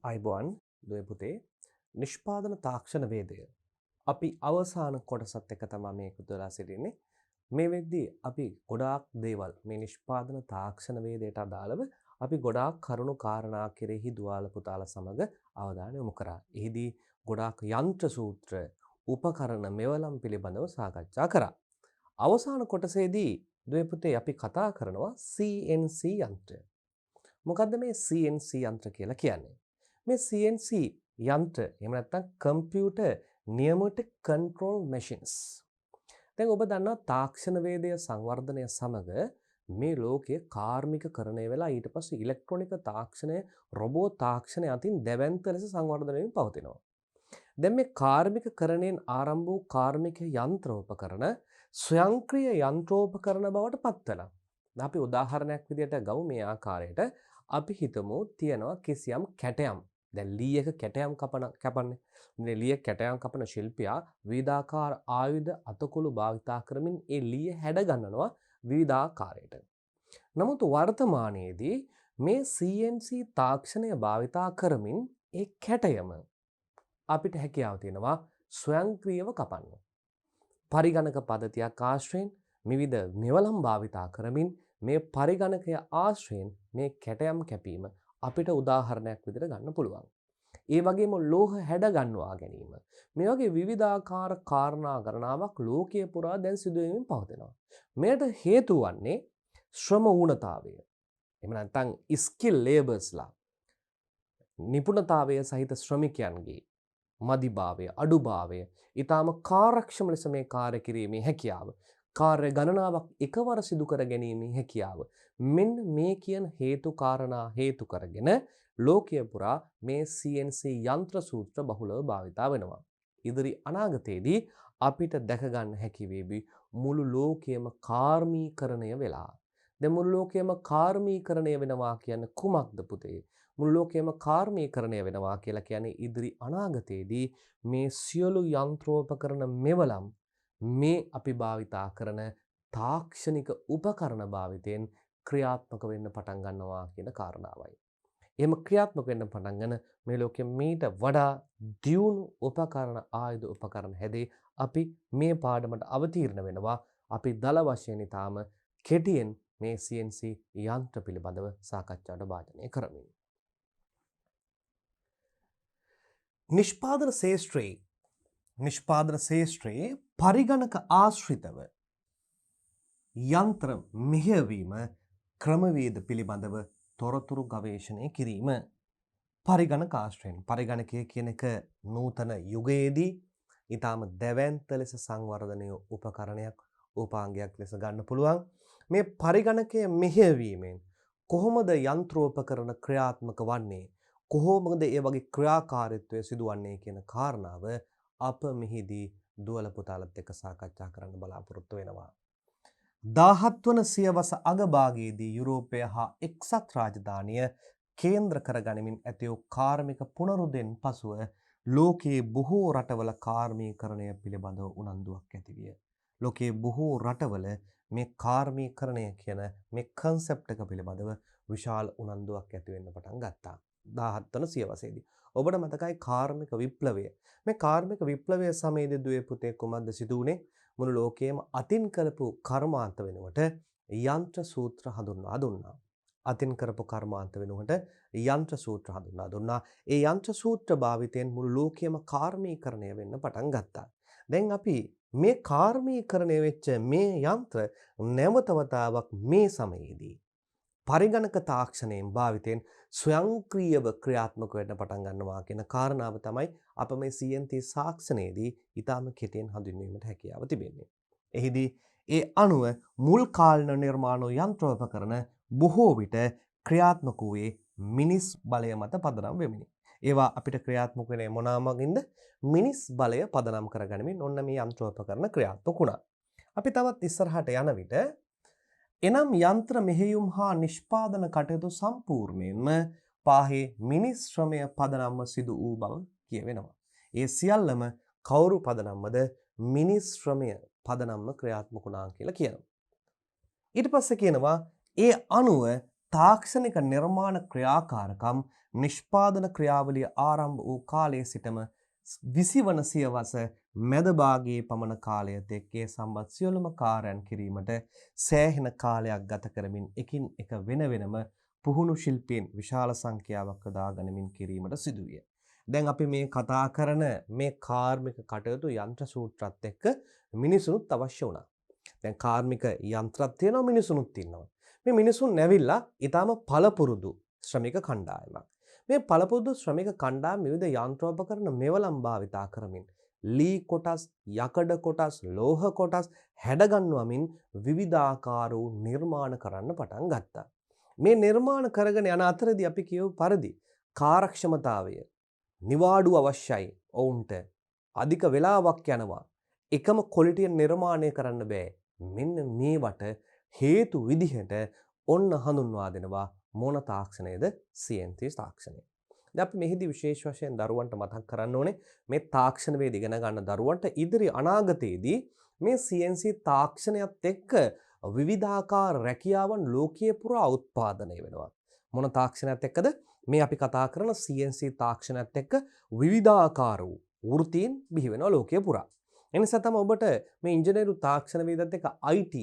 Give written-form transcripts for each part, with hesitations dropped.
අයිබෝන් දුවේ පුතේ නිෂ්පාදන තාක්ෂණ වේදය අපි අවසාන කොටසත් එක්ක තමයි මේ එකතු වෙලා සිටින්නේ මේ වෙද්දී අපි ගොඩාක් දේවල් මේ නිෂ්පාදන තාක්ෂණ වේදයට අදාළව අපි ගොඩාක් කරුණු කාරණා කෙරෙහි දුවාල පුතාලා සමග අවධානය යොමු කරා. එහිදී ගොඩාක් යන්ත්‍ර සූත්‍ර උපකරණ මෙවලම් පිළිබඳව සාකච්ඡා කරා. අවසාන කොටසේදී දුවේ පුතේ අපි කතා කරනවා CNC යන්ත්‍රය. මොකද්ද මේ CNC යන්ත්‍ර කියලා කියන්නේ? මේ CNC යන්ත්‍ර එහෙම නැත්නම් කම්පියුටර් නියමට කන්ට්‍රෝල් මැෂින්ස්. දැන් ඔබ දන්නවා තාක්ෂණ වේදය සංවර්ධනය සමග මේ ලෝකයේ කාර්මිකකරණය වෙලා ඊට පස්සේ ඉලෙක්ට්‍රොනික තාක්ෂණය රොබෝ තාක්ෂණය අතින් දැවැන්ත ලෙස සංවර්ධනය වෙමින් පවතිනවා. දැන් මේ කාර්මිකකරණයෙන් ආරම්භ වූ කාර්මික යන්ත්‍රෝපකරණ ස්වයංක්‍රීය යන්ත්‍රෝපකරණ බවට පත් වෙනවා. අපි උදාහරණයක් විදිහට ගමු මේ ආකාරයට අපි හිතමු තියනවා කිසියම් කැටයම්. දැන් ලී එක කැටයම් කපන්නේ. මේ ලී එක කැටයම් කපන ශිල්පියා විවිධාකාර ආයුධ අතකොළු භාවිතා කරමින් ඒ ලී හැඩ ගන්නනවා විවිධාකාරයට. නමුත් වර්තමානයේදී මේ CNC තාක්ෂණය භාවිතා කරමින් ඒ කැටයම අපිට හැකියාව තියෙනවා ස්වයංක්‍රීයව කපන්න. පරිගණක පද්ධතියක් ආශ්‍රයෙන් විවිධ මෙවලම් භාවිතා කරමින් මේ පරිගණකය ආශ්‍රයෙන් මේ කැටයම් කැපීම අපිට උදාහරණයක් විදිහට ගන්න පුළුවන්. ඒ වගේම ලෝහ හැඩ ගන්නවා ගැනීම. මේ වගේ විවිධාකාර කාරණා ගණනාවක් ලෝකයේ පුරා දැන් සිදු වෙමින් පවතිනවා. මෙයට හේතු වන්නේ ශ්‍රම ඌනතාවය. එහෙම නැත්නම් ස්කිල් ලේබර්ස්ලා නිපුණතාවය සහිත ශ්‍රමිකයන්ගේ මදිභාවය අඩුභාවය ඊටාම කාර්යක්ෂම ලෙස මේ කාර්ය කිරීමේ හැකියාව කාර්ය ගණනාවක් එකවර සිදු කර ගැනීමේ හැකියාව මෙන්න මේ කියන හේතු කාරණා හේතු කරගෙන ලෝකයේ පුරා මේ CNC යන්ත්‍ර සූත්‍ර බහුලව භාවිතා වෙනවා. ඉදිරි අනාගතයේදී අපිට දැක ගන්න හැකි වේවි මුළු ලෝකයේම කාර්මීකරණය වෙලා. දැන් මුළු ලෝකයේම කාර්මීකරණය වෙනවා කියන්නේ කුමක්ද පුතේ? මුළු ලෝකයේම කාර්මීකරණය වෙනවා කියලා කියන්නේ ඉදිරි අනාගතයේදී මේ සියලු යන්ත්‍රෝපකරණ මෙවලම් මේ අපි භාවිතා කරන තාක්ෂණික උපකරණ භාවිතයෙන් ක්‍රියාත්මක වෙන්න පටන් ගන්නවා කියන කාරණාවයි. එහෙම ක්‍රියාත්මක වෙන්න පටන් ගන්න මේ ලෝකෙ මීට වඩා දියුණු උපකරණ ආයුධ උපකරණ හැදී අපි මේ පාඩමට අවතීර්ණ වෙනවා. අපි දල වශයෙන් ඊටාම කෙටියෙන් මේ CNC යන්ත්‍ර පිළිබඳව සාකච්ඡාවට භාජනය කරමින්. නිෂ්පාදන ශේෂ්ත්‍රයේ පරිගණක ආශ්‍රිතව යන්ත්‍ර මෙහෙයවීම ක්‍රමවේද පිළිබඳව තොරතුරු ගවේෂණය කිරීම. පරිගණක ආශ්‍රයෙන් පරිගණකය කියන එක නූතන යුගයේදී ඊටාම දැවැන්ත ලෙස සංවර්ධනය උපකරණයක් උපාංගයක් ලෙස ගන්න පුළුවන්. මේ පරිගණකය මෙහෙයවීමෙන් කොහොමද යන්ත්‍රෝපකරණ ක්‍රියාත්මක වන්නේ? කොහොමද ඒ වගේ ක්‍රියාකාරීත්වය සිදුවන්නේ කියන කාරණාව අප මෙහිදී දුවල පුතාලත් එක්ක සාකච්ඡා කරන්න බලාපොරොත්තු වෙනවා. 17 වන සියවස අගභාගයේදී යුරෝපය හා එක්සත් රාජධානිය කේන්ද්‍ර කරගනිමින් ඇති වූ කාර්මික පුනරුදෙන් පසුව ලෝකයේ බොහෝ රටවල කාර්මීකරණය පිළිබඳව උනන්දුවක් ඇති විය. ලෝකයේ බොහෝ රටවල මේ කාර්මීකරණය කියන මේ කන්සෙප්ට් එක පිළිබඳව විශාල උනන්දුවක් ඇති වෙන්න පටන් ගත්තා. 17 වන සියවසේදී. ඔබට මතකයි කාර්මික විප්ලවය. මේ කාර්මික විප්ලවය සමයේදී දුවේ පුතේ කුමක්ද සිදු වුනේ? මුළු ලෝකයේම අතින් කරපු කර්මාන්ත වෙනුවට යන්ත්‍ර සූත්‍ර හඳුන්වා දුන්නා. අතින් කරපු කර්මාන්ත වෙනුවට යන්ත්‍ර සූත්‍ර හඳුන්වා දුන්නා. ඒ යන්ත්‍ර සූත්‍ර භාවිතයෙන් මුළු ලෝකයේම කාර්මීකරණය වෙන්න පටන් ගත්තා. දැන් අපි මේ කාර්මීකරණය වෙච්ච මේ යන්ත්‍ර නැවතවතාවක් මේ සමයේදී පරිගණක තාක්ෂණයෙන් භාවිතයෙන් ස්වයංක්‍රීයව ක්‍රියාත්මක වෙන්න පටන් ගන්නවා කියන කාරණාව තමයි අප මේ CNC ශාස්ත්‍රයේදී ඊටාම කෙටියෙන් හඳුන්වීමට හැකියාව තිබෙන්නේ. එහිදී ඒ අනුව මුල් කාලීන නිර්මාණ යන්ත්‍රෝපකරණ බොහෝ විට ක්‍රියාත්මක වූයේ මිනිස් බලය මත පදනම් වෙමිනි. ඒවා අපිට ක්‍රියාත්මක වෙන්නේ මොනවාමගින්ද? මිනිස් බලය පදනම් කරගනිමින් ඔන්න මේ යන්ත්‍රෝපකරණ ක්‍රියාත්මක වුණා. අපි තවත් ඉස්සරහට යන විට එනම් යන්ත්‍ර මෙහෙයුම් හා නිෂ්පාදන කටයුතු සම්පූර්ණයෙන්ම පාහේ මිනිස් ශ්‍රමය පදනම්ව සිදු වූ බව කියවෙනවා. ඒ සියල්ලම කවුරු පදනම්මද? මිනිස් ශ්‍රමය පදනම්ව ක්‍රියාත්මක වුණා කියලා කියනවා. ඊට පස්සේ කියනවා ඒ අනුව තාක්ෂණික නිර්මාණ ක්‍රියාකාරකම් නිෂ්පාදන ක්‍රියාවලිය ආරම්භ වූ කාලයේ සිටම 20 වන සියවස මැද භාගයේ පමණ කාලය තෙක්කේ සම්බත් සියලුම කාර්යයන් කිරීමට සෑහෙන කාලයක් ගත කරමින් එකින් එක වෙන වෙනම පුහුණු ශිල්පීන් විශාල සංඛ්‍යාවක් යොදා ගනිමින් කිරීමට සිදුවිය. දැන් අපි මේ කතා කරන මේ කාර්මික කටයුතු යන්ත්‍ර සූත්‍රات එක්ක මිනිසුනුත් අවශ්‍ය වුණා. දැන් කාර්මික යන්ත්‍රات තියෙනවා මිනිසුනුත් ඉන්නවා. මේ මිනිසුන් නැවිලා ඊටාම පළපුරුදු ශ්‍රමික කණ්ඩායමක්. මේ පළපුරුදු ශ්‍රමික කණ්ඩායම විවිධ යන්ත්‍රෝපකරණ මෙවලම් භාවිතා කරමින් ලී කොටස්, යකඩ කොටස්, ලෝහ කොටස් හැඩගන්වමින් විවිධාකාර වූ නිර්මාණ කරන්න පටන් ගත්තා. මේ නිර්මාණ කරගෙන යන අතරදී අපි කියව පරිදි කාර්යක්ෂමතාවය නිවාඩු අවශ්‍යයි ඔවුන්ට. අධික වේලාවක් යනවා. එකම ක්වොලිටිය නිර්මාණය කරන්න බෑ. මෙන්න මේවට හේතු විදිහට ඔන්න හඳුන්වා දෙනවා මොන තාක්ෂණයද? CNC තාක්ෂණය. දැන් අපි මෙහිදී විශේෂ වශයෙන් දරුවන්ට මතක් කරන්න ඕනේ මේ තාක්ෂණ වේද ඉගෙන ගන්න දරුවන්ට ඉදිරි අනාගතයේදී මේ CNC තාක්ෂණයත් එක්ක විවිධාකාර රැකියාවන් ලෝකයේ පුරා උත්පාදනය වෙනවා. මොන තාක්ෂණයත් එක්කද? මේ අපි කතා කරන CNC තාක්ෂණයත් එක්ක විවිධාකාර වූ වෘත්තීන් බිහි වෙනවා ලෝකයේ පුරා. එනිසා තමයි ඔබට මේ ඉංජිනේරු තාක්ෂණ වේදත් එක්ක IT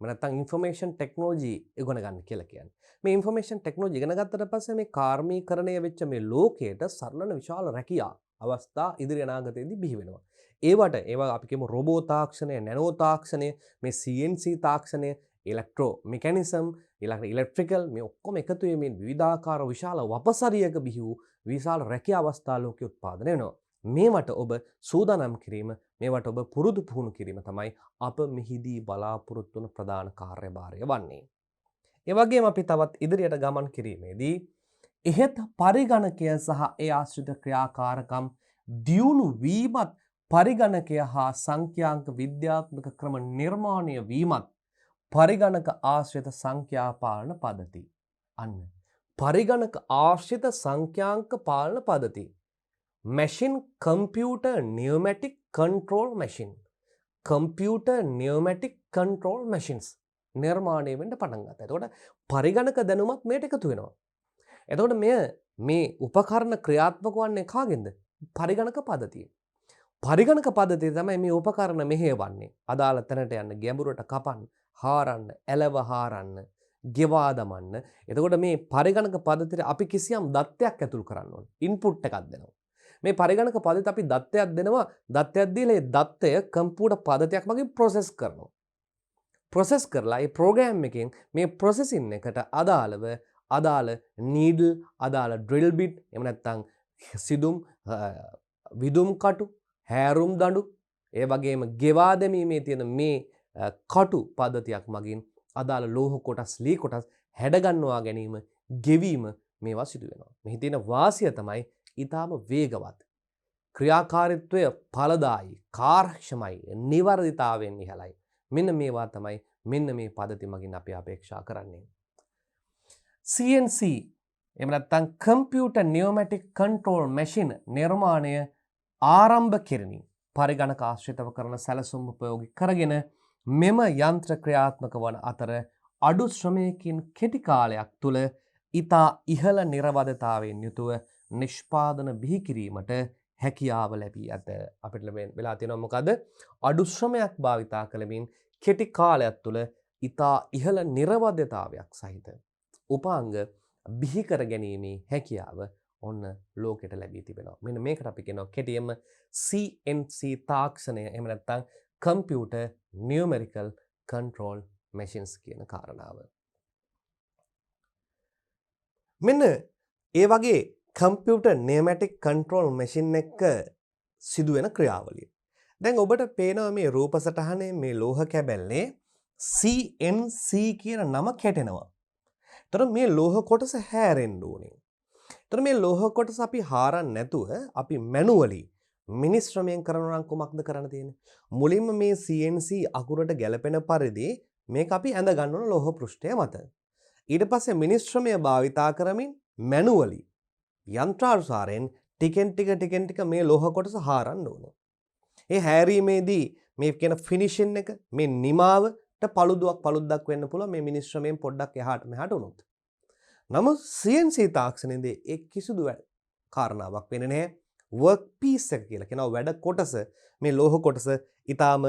නැත්නම් ඉන්ෆර්මේෂන් ටෙක්නොලොජි ඉගෙන ගන්න කියලා කියන්නේ. මේ ඉන්ෆර්මේෂන් ටෙක්නොලොජි ඉගෙන ගත්තට පස්සේ මේ කාර්මීකරණය වෙච්ච මේ ලෝකයට සරලන විශාල රැකියා අවස්ථා ඉදිරි අනාගතයේදී බිහි වෙනවා. ඒවා අපි කියමු රොබෝ තාක්ෂණය, නැනෝ තාක්ෂණය, මේ CNC තාක්ෂණය, ඉලෙක්ට්‍රෝ මෙකැනිසම්, ඉලෙක්ට්‍රිකල් මේ ඔක්කොම එකතු වෙමින් විවිධාකාර විශාල වපසරියක බිහි වූ විශාල රැකියා අවස්ථා ලෝකයේ උත්පාදනය වෙනවා. මේවට ඔබ සූදානම් කිරීම, මේවට ඔබ පුරුදු පුහුණු කිරීම තමයි අප මෙහිදී බලාපොරොත්තු වන ප්‍රධාන කාර්යභාරය වන්නේ. ඒ වගේම අපි තවත් ඉදිරියට ගමන් කිරීමේදී ඉහත පරිගණකය සහ ඒ ආශ්‍රිත ක්‍රියාකාරකම් දියුණු වීමත් පරිගණකය හා සංඛ්‍යාංක විද්‍යාත්මක ක්‍රම නිර්මාණය වීමත් පරිගණක ආශ්‍රිත සංඛ්‍යා පාලන පද්ධති. අන්න පරිගණක ආශ්‍රිත සංඛ්‍යාංක පාලන පද්ධති. Machine Computer Pneumatic Control Machine. Computer Pneumatic Control Machines නිර්මාණය වෙන්න පටන් ගත්තා. එතකොට පරිගණක දැනුමත් මේට එකතු වෙනවා. එතකොට මේ උපකරණ ක්‍රියාත්මක වන්නේ කාගෙන්ද? පරිගණක පද්ධතියෙන්. පරිගණක පද්ධතිය තමයි මේ උපකරණ මෙහෙයවන්නේ. අදාළ තැනට යන්න, ගැඹුරට කපන්න, හාරන්න, ඇලව හාරන්න, ගෙවා දමන්න. එතකොට මේ පරිගණක පද්ධතියට අපි කිසියම් දත්තයක් ඇතුල් කරන්න ඕනේ. ඉන්පුට් එකක් දෙනවා. මේ පරිගණක පද්ධතියට අපි දත්තයක් දෙනවා. දත්තයක් දීලා ඒ දත්තය කම්පියුටර් පද්ධතියක් මගින් ප්‍රොසෙස් කරනවා. ප්‍රොසෙස් කරලා ඒ ප්‍රෝග්‍රෑම් එකෙන් මේ ප්‍රොසෙසින් එකට අදාළ නීඩල්, අදාළ ඩ්‍රිල් බිට්, එහෙම නැත්නම් සිදුම් විදුම් කටු, හැරුම් දඬු, ඒ වගේම ගෙවා දැමීමේ තියෙන මේ කටු පද්ධතියක් මගින් අදාළ ලෝහ කොටස්, ලී කොටස් හැඩගන්වා ගැනීම, ගෙවීම මේවා සිදු වෙනවා. මෙහි තියෙන වාසිය තමයි ඊටාම වේගවත්, ක්‍රියාකාරීත්වය ඵලදායී, කාර්යක්ෂමයි, නිවර්දිතාවෙන් ඉහළයි. මෙන්න මේවා තමයි මෙන්න මේ පද්ධති මගින් අපි අපේක්ෂා කරන්නේ. CNC එහෙම නැත්නම් Computer Pneumatic Control Machine නිර්මාණය ආරම්භ කෙරෙමින් පරිගණක ආශ්‍රිතව කරන සැලසුම් උපයෝගී කරගෙන මෙම යන්ත්‍ර ක්‍රියාත්මක වන අතර අඩු ශ්‍රමයකින් කෙටි කාලයක් තුළ ඊතා ඉහළ නිර්වදතාවයෙන් යුතුව නිෂ්පාදන බිහි කිරීමට හැකියාව ලැබී ඇත. අපිට වෙලා තියෙනවා මොකද? අඩු ශ්‍රමයක් භාවිතා කළමින් කෙටි කාලයක් තුළ ඊතා ඉහළ නිර්වදතාවයක් සහිත උපාංග බිහි කර ගැනීමේ හැකියාව ඔන්න ලෝකෙට ලැබී තිබෙනවා. මෙන්න මේකට අපි කියනවා කෙටියෙන්ම CNC තාක්ෂණය, එහෙම නැත්නම් Computer Numerical Control Machines කියන කාරණාව. මෙන්න ඒ වගේ Computer Pneumatic Control Machine එක සිදුවෙන ක්‍රියාවලිය. දැන් ඔබට පේනවා මේ රූප සටහනේ මේ ලෝහ කැබැල්ලේ CNC කියන නම කැටෙනවා. එතකොට මේ ලෝහ කොටස හැරෙන්න ඕනේ. එතකොට මේ ලෝහ කොටස අපි හාරන්න නැතුව අපි මැනුවලි මිනිස් ශ්‍රමයෙන් කරනවා නම් කොමක්ද කරන්න තියෙන්නේ? මුලින්ම මේ CNC අකුරට ගැලපෙන පරිදි මේක අපි ඇඳ ගන්න ඕන ලෝහ පෘෂ්ඨය මත. ඊට පස්සේ මිනිස් ශ්‍රමය භාවිතා කරමින් මැනුවලි යන්ත්‍රානුසාරයෙන් ටිකෙන් ටික මේ ලෝහ කොටස හාරන්න ඕනේ. ඒ හැරීමේදී මේ කියන ෆිනිෂින් එක, මේ නිමාවට පළුද්දක් වෙන්න පුළුවන් මේ මිනිස් ශ්‍රමයෙන් පොඩ්ඩක් එහාට මෙහාට වුණොත්. නමුත් CNC තාක්ෂණයේදී ඒ කිසිදු කාරණාවක් වෙන්නේ නැහැ. work piece එක කියලා කියනවා වැඩ කොටස මේ ලෝහ කොටස ඊටාම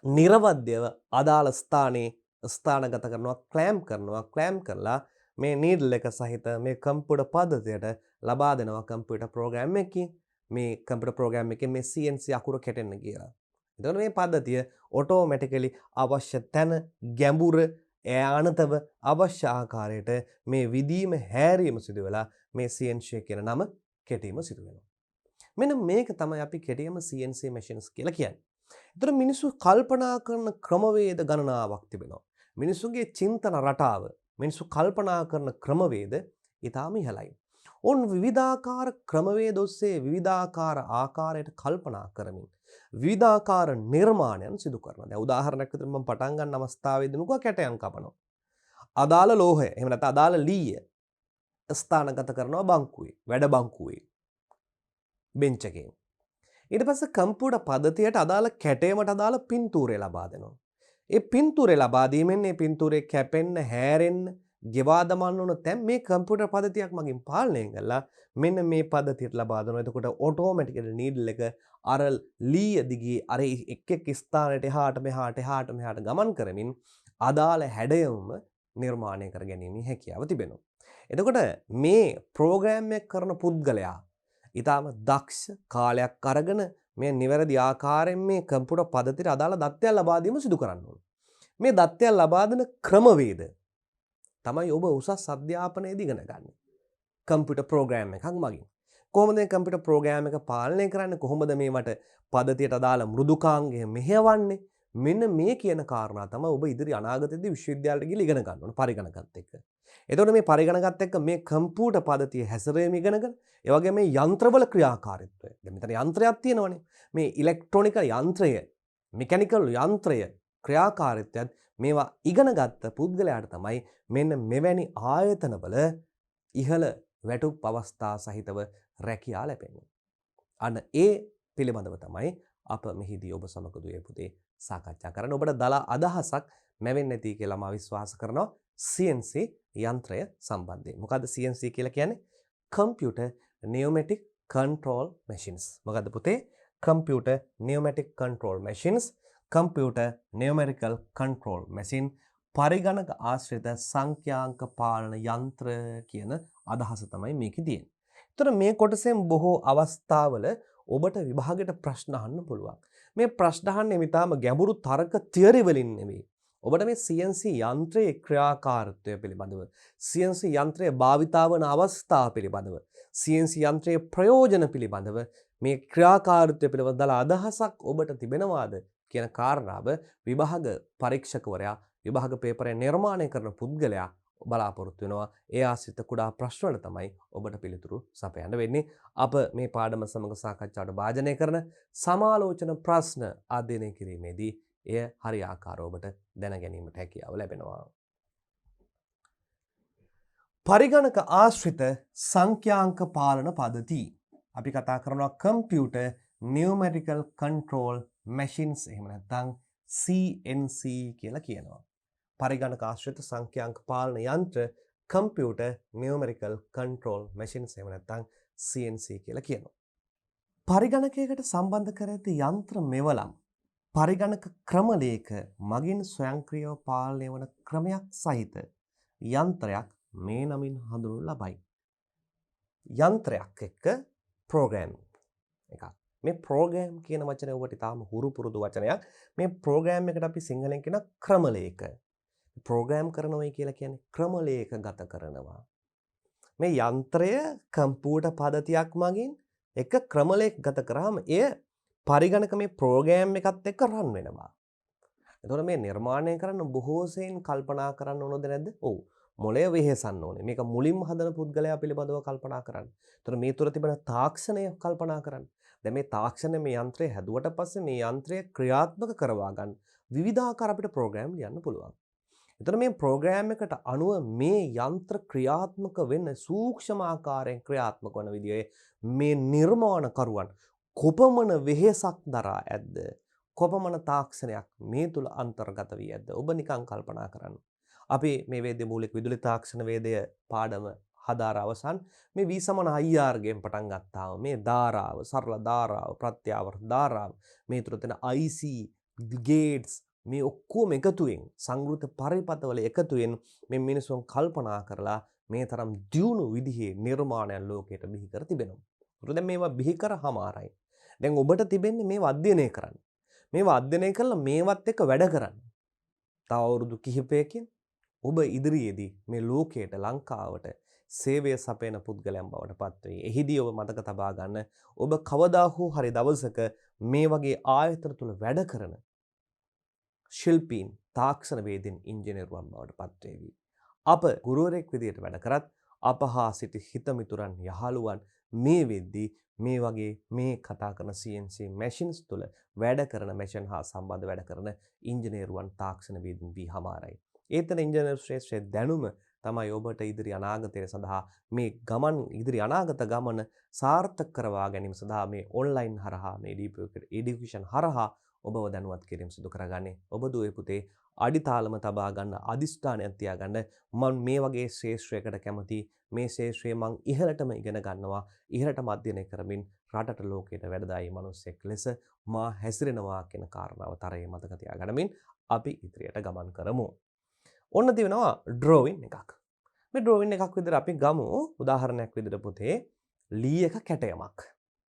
නිර්වද්‍යව අදාළ ස්ථානයේ ස්ථානගත කරනවා ක්ලෑම්ප් කරලා මේ නීඩල් එක සහිත මේ කම්පියුටර් පද්ධතියට ලබා දෙනවා කම්පියුටර් ප්‍රෝග්‍රෑම් එකකින් මේ කම්පියුටර් ප්‍රෝග්‍රෑම් එකේ මේ CNC අකුර කැටෙන්න කියලා. එතකොට මේ පද්ධතිය ඔටෝමැටිකලි අවශ්‍ය තැන ගැඹුර යානතව අවශ්‍ය ආකාරයට මේ විදීම හැරීම සිදු වෙලා මේ CNC කියන නම කෙටීම සිදු වෙනවා. මෙන්න මේක තමයි අපි කෙටියම CNC machines කියලා කියන්නේ. ඒතර මිනිස්සු කල්පනා කරන ක්‍රමවේද ගණනාවක් තිබෙනවා. මිනිස්සුගේ චින්තන රටාව, මිනිස්සු කල්පනා කරන ක්‍රමවේද ඊටාම ඉහළයි. ඔවුන් විවිධාකාර ක්‍රමවේද ඔස්සේ විවිධාකාර ආකාරයට කල්පනා කරමින් විවිධාකාර නිර්මාණයන් සිදු කරනවා. දැන් උදාහරණයක් විදිහට මම පටන් ගන්න අවස්ථාවේදී මුකුවා කැටයන් කපනවා. අදාළ ලෝහය, එහෙම නැත්නම් අදාළ ලීය ස්ථානගත කරනවා බංකුවේ, වැඩ බංකුවේ. බෙන්ච් එකේ. ඊට පස්සේ කම්පියුටර් පද්ධතියට අදාළ කැටයමට අදාළ පින්තූරය ලබා දෙනවා. ඒ පින්තූරය ලබා දීමෙන් මේ පින්තූරේ කැපෙන්න, හැරෙන්න, ගෙවා දමන්න ඕන තැන් මේ කම්පියුටර් පද්ධතියක් මගින් පාලනය කරලා මෙන්න මේ පද්ධතියට ලබා දෙනවා. එතකොට ඔටෝමැටිකලි නීඩල් එක අර ලීය දිගේ අර එක් ස්ථානයට එහාට මෙහාට ගමන් කරමින් අදාළ හැඩයම නිර්මාණය කර ගැනීමේ හැකියාව තිබෙනවා. එතකොට මේ ප්‍රෝග්‍රෑම් එක කරන පුද්ගලයා ඊටාම දක්ෂ කාලයක් අරගෙන මේ නිවැරදි ආකාරයෙන් මේ කම්පියුටර් පද්ධතියට අදාළ දත්තයන් ලබා දීම සිදු කරන්න ඕනේ. මේ දත්තයන් ලබා දෙන ක්‍රමවේද තමයි ඔබ උසස් අධ්‍යාපනයේදී ඉගෙන ගන්න. කම්පියුටර් ප්‍රෝග්‍රෑම් එකක් මගින්. කොහොමද මේ කම්පියුටර් ප්‍රෝග්‍රෑම් එක පාලනය කරන්නේ? කොහොමද මේවට පද්ධතියට අදාළ මෘදුකාංගය මෙහෙයවන්නේ? මෙන්න මේ කියන කාරණා තමයි ඔබ ඉදිරි අනාගතයේදී විශ්වවිද්‍යාලයට ගිහලා ඉගෙන ගන්න ඕන පරිගණකත් එක්ක. එතකොට මේ පරිගණකත් එක්ක මේ කම්පියුටර් පද්ධතිය හැසිරීම ඉගෙනගෙන ඒ වගේම මේ යන්ත්‍රවල ක්‍රියාකාරීත්වය. දැන් මෙතන යන්ත්‍රයක් තියෙනවනේ. මේ ඉලෙක්ට්‍රොනික යන්ත්‍රය, මෙකැනිකල් යන්ත්‍රය ක්‍රියාකාරීත්වයත් මේවා ඉගෙනගත්ත පුද්ගලයාට තමයි මෙන්න මෙවැනි ආයතනවල ඉහළ වැටුප් අවස්ථා සහිතව රැකියාව ලැබෙන්නේ. අන්න ඒ පිළිබඳව තමයි අප මෙහිදී ඔබ සමග දුවේ පුතේ සාකච්ඡා කරන්න. ඔබට දල අදහසක් මැවෙන්නේ නැති කියලා මම විශ්වාස කරනවා CNC යන්ත්‍රය සම්බන්ධයෙන්. මොකද්ද CNC කියලා කියන්නේ? Computer Pneumatic Control Machines. මොකද්ද පුතේ? Computer Pneumatic Control Machines, Computer Numerical Control Machine, පරිගණක ආශ්‍රිත සංඛ්‍යාංක පාලන යන්ත්‍ර කියන අදහස තමයි මේකේ තියෙන්නේ. ඒතර මේ කොටසෙන් බොහෝ අවස්ථාවල ඔබට විභාගයට ප්‍රශ්න අහන්න පුළුවන්. මේ ප්‍රශ්න අහන්නේ මිතාම ගැඹුරු තර්ක තියරි වලින් නෙවෙයි. ඔබට මේ CNC යන්ත්‍රයේ ක්‍රියාකාරීත්වය පිළිබඳව, CNC යන්ත්‍රයේ භාවිතා වන අවස්ථා පිළිබඳව, CNC යන්ත්‍රයේ ප්‍රයෝජන පිළිබඳව මේ ක්‍රියාකාරීත්වය පිළිබඳව දාලා අදහසක් ඔබට තිබෙනවාද කියන කාරණාව විභාග පරීක්ෂකවරයා විභාග පේපරය නිර්මාණය කරන පුද්ගලයා බලාපොරොත්තු වෙනවා. ඒ ආශ්‍රිත කුඩා ප්‍රශ්න වල තමයි ඔබට පිළිතුරු සපයන්න වෙන්නේ. අප මේ පාඩම සමග සාකච්ඡාවට භාජනය කරන සමාලෝචන ප්‍රශ්න අධ්‍යයනය කිරීමේදී එය හරියාකාරව ඔබට දැන ගැනීමට හැකියාව ලැබෙනවා. පරිගණක ආශ්‍රිත සංඛ්‍යාංක පාලන පද්ධති. අපි කතා කරනවා කම්පියුටර් නියුමරිකල් කන්ට්‍රෝල් මැෂින්ස්, එහෙම නැත්නම් CNC කියලා කියනවා. පරිගණක ආශ්‍රිත සංඛ්‍යාංක පාලන යන්ත්‍ර කම්පියුටර් නියුමරිකල් කන්ට්‍රෝල් මැෂින්ස්, එහෙම නැත්නම් CNC කියලා කියනවා. පරිගණකයකට සම්බන්ධ කර ඇති යන්ත්‍ර මෙවලම් පරිගණක ක්‍රමලේඛ මගින් ස්වයංක්‍රීයව පාලනය වන ක්‍රමයක් සහිත යන්ත්‍රයක් මේ නමින් හඳුන්වනු ලබයි. යන්ත්‍රයක් එක්ක ප්‍රෝග්‍රෑම් එකක්. මේ ප්‍රෝග්‍රෑම් කියන වචනේ ඔබට තාම හුරු පුරුදු වචනයක්. මේ ප්‍රෝග්‍රෑම් එකට අපි සිංහලෙන් කියන ක්‍රමලේඛ. ප්‍රෝග්‍රෑම් කරනවා කියලා කියන්නේ ක්‍රමලේඛ ගත කරනවා. මේ යන්ත්‍රය කම්පියුටර් පද්ධතියක් මගින් එක ක්‍රමලේඛ ගත කරාම එය පරිගණක මේ ප්‍රෝග්‍රෑම් එකත් එක්ක රන් වෙනවා. එතකොට මේ නිර්මාණය කරන්න බොහෝ සෙයින් කල්පනා කරන්න ඕනද නැද්ද? ඔව්. මොළය වෙහෙසන්න ඕනේ. මේක මුලින්ම හදන පුද්ගලයා පිළිබඳව කල්පනා කරන්න. එතකොට මේ තුර තිබෙන තාක්ෂණය කල්පනා කරන්න. දැන් මේ තාක්ෂණය මේ යන්ත්‍රය හැදුවට පස්සේ මේ යන්ත්‍රය ක්‍රියාත්මක කරවා ගන්න විවිධාකාර අපිට ප්‍රෝග්‍රෑම් ලියන්න පුළුවන්. එතකොට මේ ප්‍රෝග්‍රෑම් එකට අනුව මේ යන්ත්‍ර ක්‍රියාත්මක වෙන්න සූක්ෂම ආකාරයෙන් ක්‍රියාත්මක වන විදිහේ මේ නිර්මාණකරුවන් කොපමණ වෙහෙසක් දරා ඇද්ද? කොපමණ තාක්ෂණයක් මේ තුල අන්තර්ගත වී ඇද්ද? ඔබ නිකන් කල්පනා කරන්න. අපි මේ වේද්‍ය මූලික විදුලි තාක්ෂණ වේදය පාඩම හදාර අවසන් මේ V සමාන IR ගෙන් පටන් ගත්තාම මේ ධාරාව සරල ධාරාව ප්‍රත්‍යාවර්ත ධාරාව මේ තුර තියෙන IC ගේට්ස් මේ ඔක්කොම එකතුවෙන් සංගෘත පරිපතවල එකතුවෙන් මේ මිනිසුන් කල්පනා කරලා මේ තරම් දියුණු විදිහේ නිර්මාණයන් ලෝකයට බිහි කර තිබෙනවා. ඒතර දැන් මේවා බිහි කරාමාරයි. දැන් ඔබට තිබෙන්නේ මේවා අධ්‍යයනය කරන්න. මේවා අධ්‍යයනය කළා මේවත් එක්ක වැඩ කරන්න. තව අවුරුදු කිහිපයකින් ඔබ ඉදිරියේදී මේ ලෝකයට ලංකාවට සේවය සපයන පුද්ගලයන් බවට පත් වෙයි. එහිදී ඔබ මතක තබා ගන්න ඔබ කවදා හෝ හරි දවසක මේ වගේ ආයතන තුල වැඩ කරන ශිල්පීන් තාක්ෂණ වේදින් ඉංජිනේරුවන් බවට පත් වේවි. අප ගුරුවරයෙක් විදියට වැඩ කරත් අප හා සිටි හිතමිතුරන් යහළුවන් මේ වෙද්දී මේ වගේ මේ කතා කරන CNC මැෂින්ස් තුල වැඩ කරන මැෂින් හා සම්බන්ධ වැඩ කරන ඉංජිනේරුවන් තාක්ෂණ වේදින් වීහමාරයි. ඒතන ඉංජිනේරු ශ්‍රේෂ්ඨ දැනුම තමයි ඔබට ඉදිරි අනාගතය සඳහා මේ ගමන් ඉදිරි අනාගත ගමන සාර්ථක කරවා ගැනීම සඳහා මේ ඔන්ලයින් හරහා මේ එඩියුකේෂන් හරහා ඔබව දැනුවත් කිරීම සිදු කරගන්නේ. ඔබ දුවේ පුතේ අඩිතාලම තබා ගන්න අදිෂ්ඨානයක් තියාගන්න මම මේ වගේ ශාස්ත්‍රයකට කැමති මේ ශාස්ත්‍රය මං ඉහළටම ඉගෙන ගන්නවා ඉහළටම අධ්‍යයනය කරමින් රටට ලෝකයට වැඩදායි මිනිසෙක් ලෙස මා හැසිරෙනවා කියන කාරණාව තරයේ මතක තියාගන්නමින් අපි ඉදිරියට ගමන් කරමු. ඔන්න තියෙනවා ඩ්‍රෝවින් එකක්. මේ ඩ්‍රෝවින් එකක් විදිහට අපි ගමු උදාහරණයක් විදිහට පුතේ ලී එක කැටයමක්.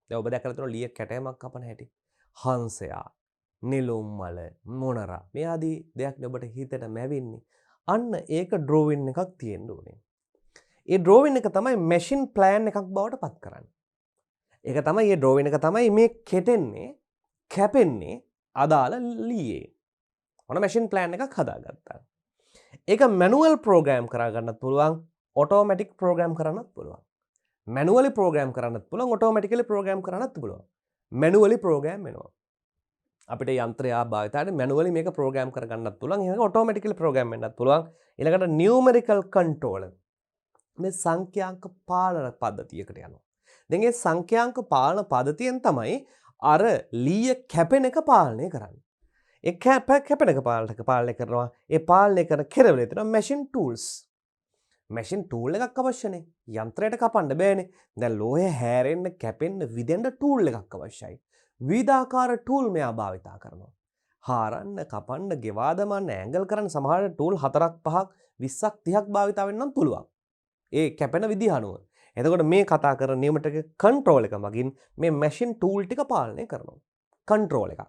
දැන් ඔබ දැකලා තියෙනවා ලී එක කැටයමක් කපන හැටි. හංසයා නිලුම් මල මොනරා මේ ආදී දෙයක් ඔබට හිතට මැවෙන්නේ. අන්න ඒක ඩ්‍රෝවින් එකක් තියෙන්න ඕනේ. ඒ ඩ්‍රෝවින් එක තමයි මැෂින් ප්ලෑන් එකක් බවට පත් කරන්නේ. ඒක තමයි මේ ඩ්‍රෝවින් එක තමයි මේ කෙටෙන්නේ කැපෙන්නේ අදාළ ලීයේ. ඔන්න මැෂින් ප්ලෑන් එකක් හදාගත්තා. ඒක මැනුවල් ප්‍රෝග්‍රෑම් කරා ගන්නත් පුළුවන් ඔටෝමැටික් ප්‍රෝග්‍රෑම් කරන්නත් පුළුවන්. මැනුවලි ප්‍රෝග්‍රෑම් කරන්නත් පුළුවන් ඔටෝමැටිකලි ප්‍රෝග්‍රෑම් කරන්නත් පුළුවන්. මැනුවලි ප්‍රෝග්‍රෑම් වෙනවා. අපිට යන්ත්‍රය භාවිතයට මැනුවලි මේක ප්‍රෝග්‍රෑම් කරගන්නත් පුළුවන්. ඒක ඔටෝමැටිකලි ප්‍රෝග්‍රෑම් වෙන්නත් පුළුවන්. ඊළඟට නියුමරිකල් කන්ට්‍රෝලර් මේ සංඛ්‍යාංක පාලන පද්ධතියකට යනවා. දැන් මේ සංඛ්‍යාංක පාලන පද්ධතියෙන් තමයි අර ලීය කැපෙන එක පාලනය කරන්නේ. ඒ කැපෙන එක පාලනය කරනවා. ඒ පාලනය කරන කෙරවලේ තියෙනවා මැෂින් ටූල්ස්. මැෂින් ටූල් එකක් අවශ්‍යනේ. යන්ත්‍රයට කපන්න බෑනේ. දැන් ලෝහය හැරෙන්න කැපෙන්න විදෙන්න ටූල් එකක් අවශ්‍යයි. විවිධාකාර ටූල් මෙයා භාවිතා කරනවා. හාරන්න, කපන්න, ගෙවා දමන්න, ඇන්ගල් කරන්න සමහර ටූල් 4ක් 5ක් 20ක් 30ක් භාවිතා වෙන්නත් පුළුවන්. ඒ කැපෙන විදිහ අනුව. එතකොට මේ කතා කරන නියමටක කන්ට්‍රෝල් එක මගින් මේ මැෂින් ටූල් ටික පාලනය කරනවා. කන්ට්‍රෝල් එකක්.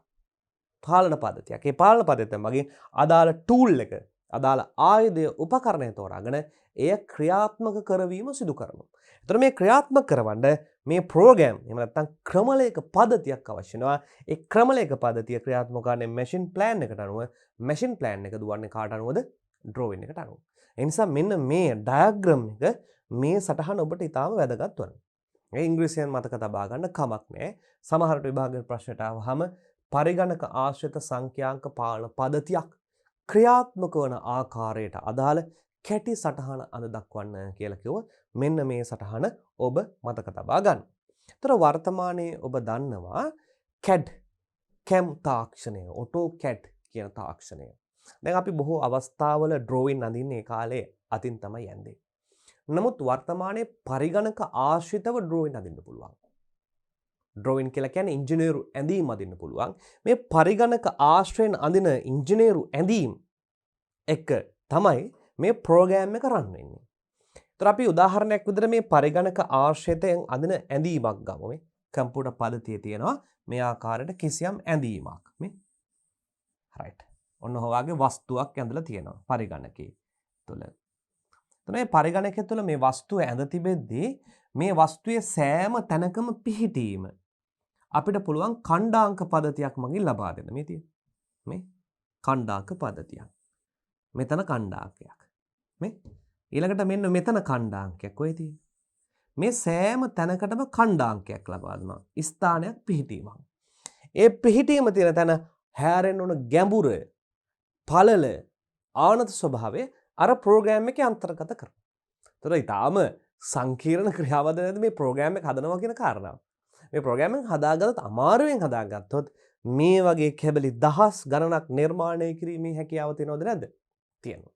පාලන පද්ධතියක්. ඒ පාලන පද්ධතිය මගින් අදාළ ටූල් එක, අදාළ ආයුධය උපකරණය තෝරාගෙන එය ක්‍රියාත්මක කරවීම සිදු කරනවා. එතකොට මේ ක්‍රියාත්මක කරවන්න මේ ප්‍රෝග්‍රෑම් එහෙම නැත්නම් ක්‍රමලේඛ පද්ධතියක් අවශ්‍ය වෙනවා. ඒ ක්‍රමලේඛ පද්ධතිය ක්‍රියාත්මක කරන්නේ මැෂින් ප්ලෑන් එකට අනුව. මැෂින් ප්ලෑන් එක දුවන්නේ කාට අනුවද? ඩ්‍රෝවින් එකට අනුව. ඒ නිසා මෙන්න මේ ඩයග්‍රෑම් එක මේ සටහන ඔබට ඉතාම වැදගත් වෙනවා. මේ ඉංග්‍රීසියෙන් මතක තබා ගන්න කමක් නැහැ. සමහරට විභාග ප්‍රශ්නට ආවහම පරිගණක ආශ්‍රිත සංඛ්‍යාංක පාලන පද්ධතියක් ක්‍රියාත්මක වන ආකාරයට අදාළ කැටි සටහන අද දක්වන්න කියලා කිව්ව. මෙන්න මේ සටහන ඔබ මතක තබා ගන්න. ඒතර වර්තමානයේ ඔබ දන්නවා CAD CAM තාක්ෂණය, AutoCAD කියන තාක්ෂණය. දැන් අපි බොහෝ අවස්ථාවල ඩ්‍රෝවින් අඳින්නේ ඒ කාලේ අතින් තමයි යන්නේ. නමුත් වර්තමානයේ පරිගණක ආශ්‍රිතව ඩ්‍රෝවින් අඳින්න පුළුවන්. ඩ්‍රෝවින් කියලා කියන්නේ ඉංජිනේරු ඇඳීම් අඳින්න පුළුවන්. මේ පරිගණක ආශ්‍රයෙන් අඳින ඉංජිනේරු ඇඳීම් එක තමයි මේ ප්‍රෝග්‍රෑම් එක රන් වෙන්නේ. ඒතර අපි උදාහරණයක් විදිහට මේ පරිගණක ආශ්‍රිතයෙන් අඳින ඇඳීමක් ගමු. මේ කම්පියුටර් පද්ධතියේ තියෙනවා මේ ආකාරයට කිසියම් ඇඳීමක්. මේ රයිට්. ඔන්න ඔයවාගේ වස්තුවක් ඇඳලා තියෙනවා පරිගණකයේ තුල. එතන මේ පරිගණකයේ තුල මේ වස්තුව ඇඳ තිබෙද්දී මේ වස්තුවේ සෑම තැනකම පිහිටීම අපිට පුළුවන් ඛණ්ඩාංක පද්ධතියක් මගින් ලබා දෙන්න. මේ තියෙන මේ ඛණ්ඩාංක පද්ධතියක්. මෙතන ඛණ්ඩාංකයක්. මේ ඊළඟට මෙන්න මෙතන ඛණ්ඩාංකයක් ඔය තියෙන්නේ. මේ සෑම තැනකටම ඛණ්ඩාංකයක් ලබා දෙනවා. ස්ථානයක් පිහිටීමක්. ඒ පිහිටීම තියෙන තැන හැරෙන්න උන ගැඹුර, පළල, ආනත ස්වභාවය අර ප්‍රෝග්‍රෑම් එකේ අන්තර්ගත කරනවා. ඒතර ඊටාම සංකීර්ණ ක්‍රියාවද නැද්ද මේ ප්‍රෝග්‍රෑම් එක හදනවා කියන කාරණාව. මේ ප්‍රෝග්‍රෑම් එක හදාගත්තත් අමාරුවෙන් හදාගත්තොත් මේ වගේ කැබලි දහස් ගණනක් නිර්මාණය කිරීමේ හැකියාව තියෙනවද නැද්ද? තියෙනවා.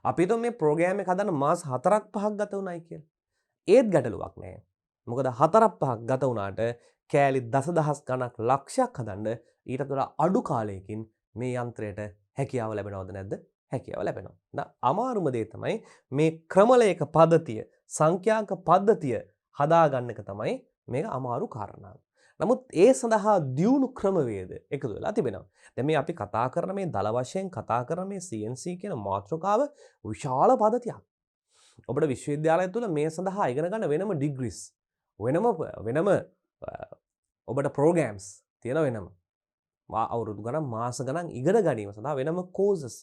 අපි හිතමු මේ ප්‍රෝග්‍රෑම් එක හදන්න මාස 4ක් 5ක් ගත වුණායි කියලා. ඒත් ගැටලුවක් නැහැ. මොකද 4ක් 5ක් ගත වුණාට කෑලි දසදහස් ගණක් ලක්ෂයක් හදන්න ඊට වඩා අඩු කාලයකින් මේ යන්ත්‍රයට හැකියාව ලැබෙනවද නැද්ද? හැකියාව ලැබෙනවා. දැන් අමාරුම දේ තමයි මේ ක්‍රමලේඛ පද්ධතිය, සංඛ්‍යාංක පද්ධතිය හදාගන්න එක තමයි මේක අමාරු කාරණාව. නමුත් ඒ සඳහා දියුණු ක්‍රමවේද එකතු වෙලා තිබෙනවා. දැන් මේ අපි කතා කරන මේ දල වශයෙන් කතා කරන මේ CNC කියන මාතෘකාව විශාල පද්ධතියක්. ඔබට විශ්වවිද්‍යාලය තුළ මේ සඳහා ඉගෙන ගන්න වෙනම ඩිග්‍රීස් වෙනම ඔබට ප්‍රෝග්‍රෑම්ස් තියෙන වෙනම අවුරුදු ගණන් මාස ගණන් ඉගෙන ගැනීම සඳහා වෙනම කෝසස්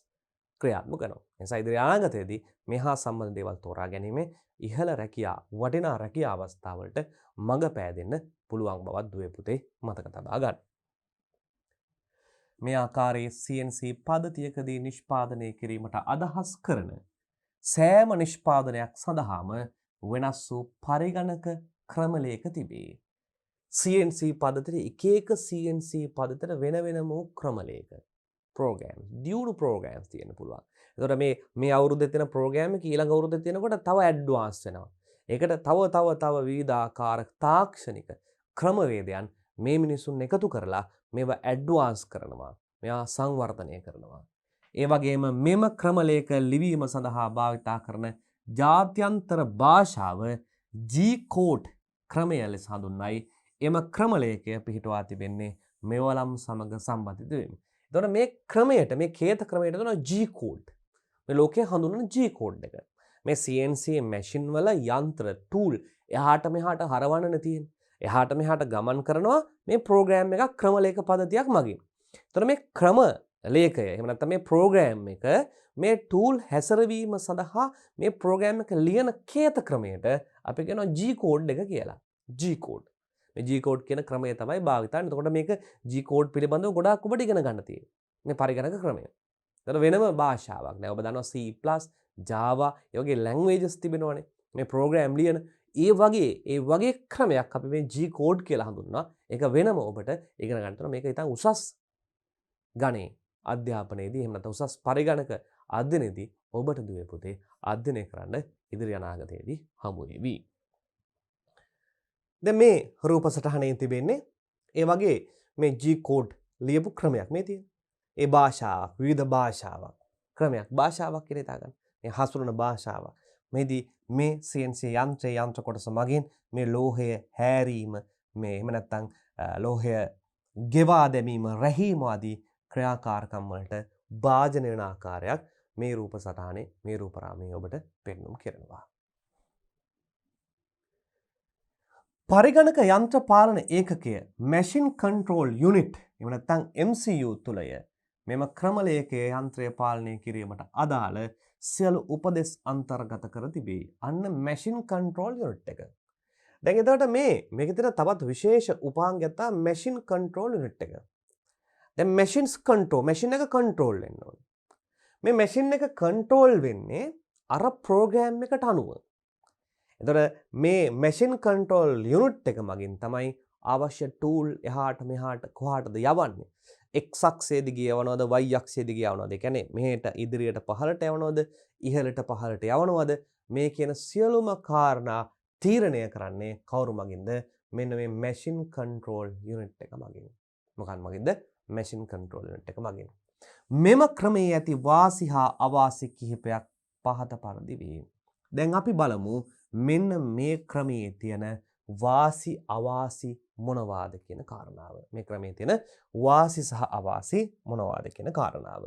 ක්‍රියාත්මක කරනවා. ඒ නිසා ඉදිරි අනාගතයේදී මේ හා සම්බන්ධ දේවල් තෝරා ගැනීමේ ඉහළ රැකියා වටිනා රැකියා අවස්ථාවලට මඟ පෑදෙන්න පුළුවන් බවත් දුවේ පුතේ මතක තබා ගන්න. මේ ආකාරයේ CNC පද්ධතියකදී නිෂ්පාදනය කිරීමට අදහස් කරන සෑම නිෂ්පාදනයක් සඳහාම වෙනස් වූ පරිගණක ක්‍රමලේඛ තිබේ. CNC පද්ධතියේ එක එක CNC පද්ධතියට වෙන වෙනම වූ ක්‍රමලේඛ ප්‍රෝග්‍රෑම් දියුණු ප්‍රෝග්‍රෑම්ස් තියෙන්න පුළුවන්. එතකොට මේ අවුරුද්දේ තියෙන ප්‍රෝග්‍රෑම් එක ඊළඟ අවුරුද්දේ තියෙනකොට තව ඇඩ්වාන්ස් වෙනවා. ඒකට තව විවිධාකාර තාක්ෂණික ක්‍රමවේදයන් මේ මිනිසුන් එකතු කරලා මේවා ඇඩ්වාන්ස් කරනවා. මේවා සංවර්ධනය කරනවා. ඒ වගේම මෙම ක්‍රමලේඛ ලිවීම සඳහා භාවිතා කරන ජාත්‍යන්තර භාෂාව G-code ක්‍රමය ලෙස හඳුන්වයි. එම ක්‍රමලේඛය පිහිටුවා තිබෙන්නේ මෙවලම් සමග සම්බන්ධිත වෙමින්. එතකොට මේ ක්‍රමයට මේ කේත ක්‍රමයට දෙනවා G-code. මේ ලෝකයේ හඳුන්වන G-code එක. මේ CNC මැෂින් වල යන්ත්‍ර ටූල් එහාට මෙහාට හරවන්න තියෙන්නේ. එහාට මෙහාට ගමන් කරනවා මේ ප්‍රෝග්‍රෑම් එකක් ක්‍රමලේඛ පද්ධතියක් මගින්. එතකොට මේ ක්‍රම ලේඛය එහෙම නැත්නම් මේ ප්‍රෝග්‍රෑම් එක මේ ටූල් හැසිරවීම සඳහා මේ ප්‍රෝග්‍රෑම් එක ලියන කේත ක්‍රමයට අපි කියනවා G-code එක කියලා. G-code. මේ G-code කියන ක්‍රමය තමයි භාවිතන්නේ. එතකොට මේක G-code පිළිබඳව ගොඩාක් ඔබට ඉගෙන ගන්න තියෙන්නේ. මේ පරිගණක ක්‍රමය. එතකොට වෙනම භාෂාවක් නෑ. ඔබ දන්නවා C++, Java, ඒ වගේ languages තිබෙනවනේ. මේ ප්‍රෝග්‍රෑම් ලියන ඒ වගේ ක්‍රමයක් අපි මේ G-code කියලා හඳුන්වනවා. ඒක වෙනම ඔබට ඉගෙන ගන්න තියෙනවා. මේක ඉතින් උසස් ගණේ අධ්‍යාපනයේදී එහෙම නැත්නම් උසස් පරිගණක අධ්‍යයනයේදී ඔබට දුවේ පුතේ අධ්‍යයනය කරන්න ඉදිරි අනාගතයේදී හමු වෙවි. දැන් මේ රූප සටහනේ තිබෙන්නේ ඒ වගේ මේ G-code ලියපු ක්‍රමයක් මේ තියෙන්නේ. ඒ භාෂාවක් විවිධ භාෂාවක් ක්‍රමයක් භාෂාවක් කියලා හිතා ගන්න. මේ හසුරුවන භාෂාවක්. මේදී මේ CNC යන්ත්‍ර කොටස මගින් මේ ලෝහය හැරීම මේ එහෙම නැත්නම් ලෝහය ගෙවා දැමීම රැහීම ආදී ක්‍රියාකාරකම් වලට භාජනය වෙන ආකාරයක් මේ රූප සටහනේ මේ රූප රාමයේ ඔබට පෙන්වුම් කරනවා. පරිගණක යන්ත්‍ර පාලන ඒකකය මැෂින් කන්ට්‍රෝල් යුනිට් එහෙම නැත්නම් MCU තුලය මෙම ක්‍රමලේඛයේ යන්ත්‍රය පාලනය කිරීමට අදාළ සියලු උපදෙස් අන්තර්ගත කර තිබේ. අන්න මැෂින් කන්ට්‍රෝල් යුනිට් එක. දැන් එතකොට මේකේ තියෙන තවත් විශේෂ උපාංගයක් තමයි මැෂින් කන්ට්‍රෝල් යුනිට් එක. දැන් මැෂින්ස් කන්ට්‍රෝල් මැෂින් එක කන්ට්‍රෝල් වෙන්න ඕනේ. මේ මැෂින් එක කන්ට්‍රෝල් වෙන්නේ අර ප්‍රෝග්‍රෑම් එකට අනුව. එතකොට මේ මැෂින් කන්ට්‍රෝල් යුනිට් එක මගින් තමයි අවශ්‍ය ටූල් එහාට මෙහාට කොහාටද යවන්නේ. X අක්ෂයේ දිගේ යවනවද Y අක්ෂයේ දිගේ යවනවද? ඒ කියන්නේ මෙහෙට ඉදිරියට පහළට යවනවද ඉහළට පහළට යවනවද? මේ කියන සියලුම කාරණා තීරණය කරන්නේ කවුරු මගින්ද? මෙන්න මේ මැෂින් කන්ට්‍රෝල් යුනිට් එක මගින්. මොකක් මගින්ද? මැෂින් කන්ට්‍රෝල් යුනිට් එක මගින්. මෙම ක්‍රමයේ ඇති වාසි හා අවාසි කිහිපයක් පහත පරිදි වේ. දැන් අපි බලමු මෙන්න මේ ක්‍රමයේ තියෙන වාසි අවාසි මොනවාද කියන කාරණාව. මේ ක්‍රමයේ තියෙන වාසි සහ අවාසි මොනවාද කියන කාරණාව.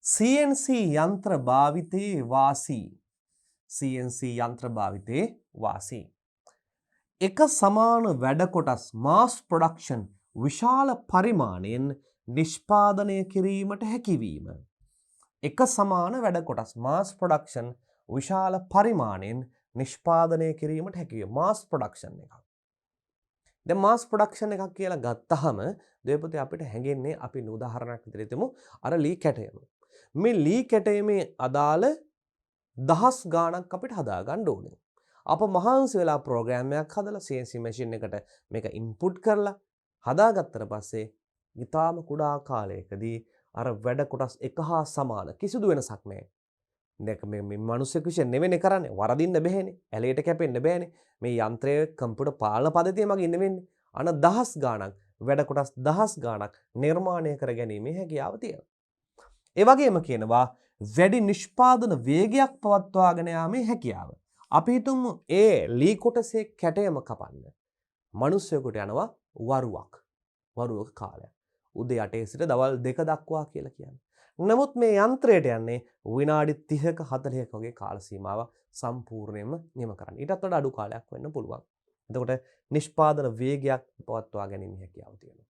CNC යන්ත්‍ර භාවිතයේ වාසි. CNC යන්ත්‍ර භාවිතයේ වාසි. එක සමාන වැඩ කොටස් මාස් ප්‍රොඩක්ෂන් විශාල පරිමාණයෙන් නිෂ්පාදනය කිරීමට හැකිවීම. එක සමාන වැඩ කොටස් මාස් ප්‍රොඩක්ෂන් විශාල පරිමාණයෙන් නිෂ්පාදනය කිරීමට හැකිවීම. මාස් ප්‍රොඩක්ෂන් එකක්. දැන් මාස් ප්‍රොඩක්ෂන් එකක් කියලා ගත්තහම දෙපොතේ අපිට හැඟෙන්නේ අපි උදාහරණයක් විදිහට හිතමු අර ලී කැටයම. මේ ලී කැටයමේ අදාළ දහස් ගාණක් අපිට හදා ගන්න ඕනේ. අප මහන්සි වෙලා ප්‍රෝග්‍රෑම් එකක් හදලා CNC මැෂින් එකට මේක ඉන්පුට් කරලා හදාගත්තට පස්සේ ඊටාම කුඩා කාලයකදී අර වැඩ කොටස් එක හා සමාන කිසිදු වෙනසක් නැහැ. දැන් මේ මිනිස්සෙක් විසින් නෙවෙයි කරන්නේ. වරදින්න බෑනේ. ඇලේට කැපෙන්න බෑනේ. මේ යන්ත්‍රයේ කම්පියුටර් පාලන පද්ධතිය මගින් නෙවෙන්නේ. අන දහස් ගාණක් වැඩ කොටස් දහස් ගාණක් නිර්මාණය කර ගැනීමේ හැකියාව තියෙනවා. ඒ වගේම කියනවා වැඩි නිෂ්පාදන වේගයක් පවත්වාගෙන යාමේ හැකියාව. අපි හිතමු ඒ ලී කොටසේ කැටයම කපන්න. මිනිස්සුෙකුට යනවා වරුවක කාලයක්. උදේ 8 සිට දවල් 2 දක්වා කියලා කියන්නේ. නමුත් මේ යන්ත්‍රයට යන්නේ විනාඩි 30ක 40ක වගේ කාල සීමාවක් සම්පූර්ණයෙන්ම නිම කරන්න. ඊටත් වඩා අඩු කාලයක් වෙන්න පුළුවන්. එතකොට නිෂ්පාදන වේගයක් පවත්වා ගැනීම හැකියාව තියෙනවා.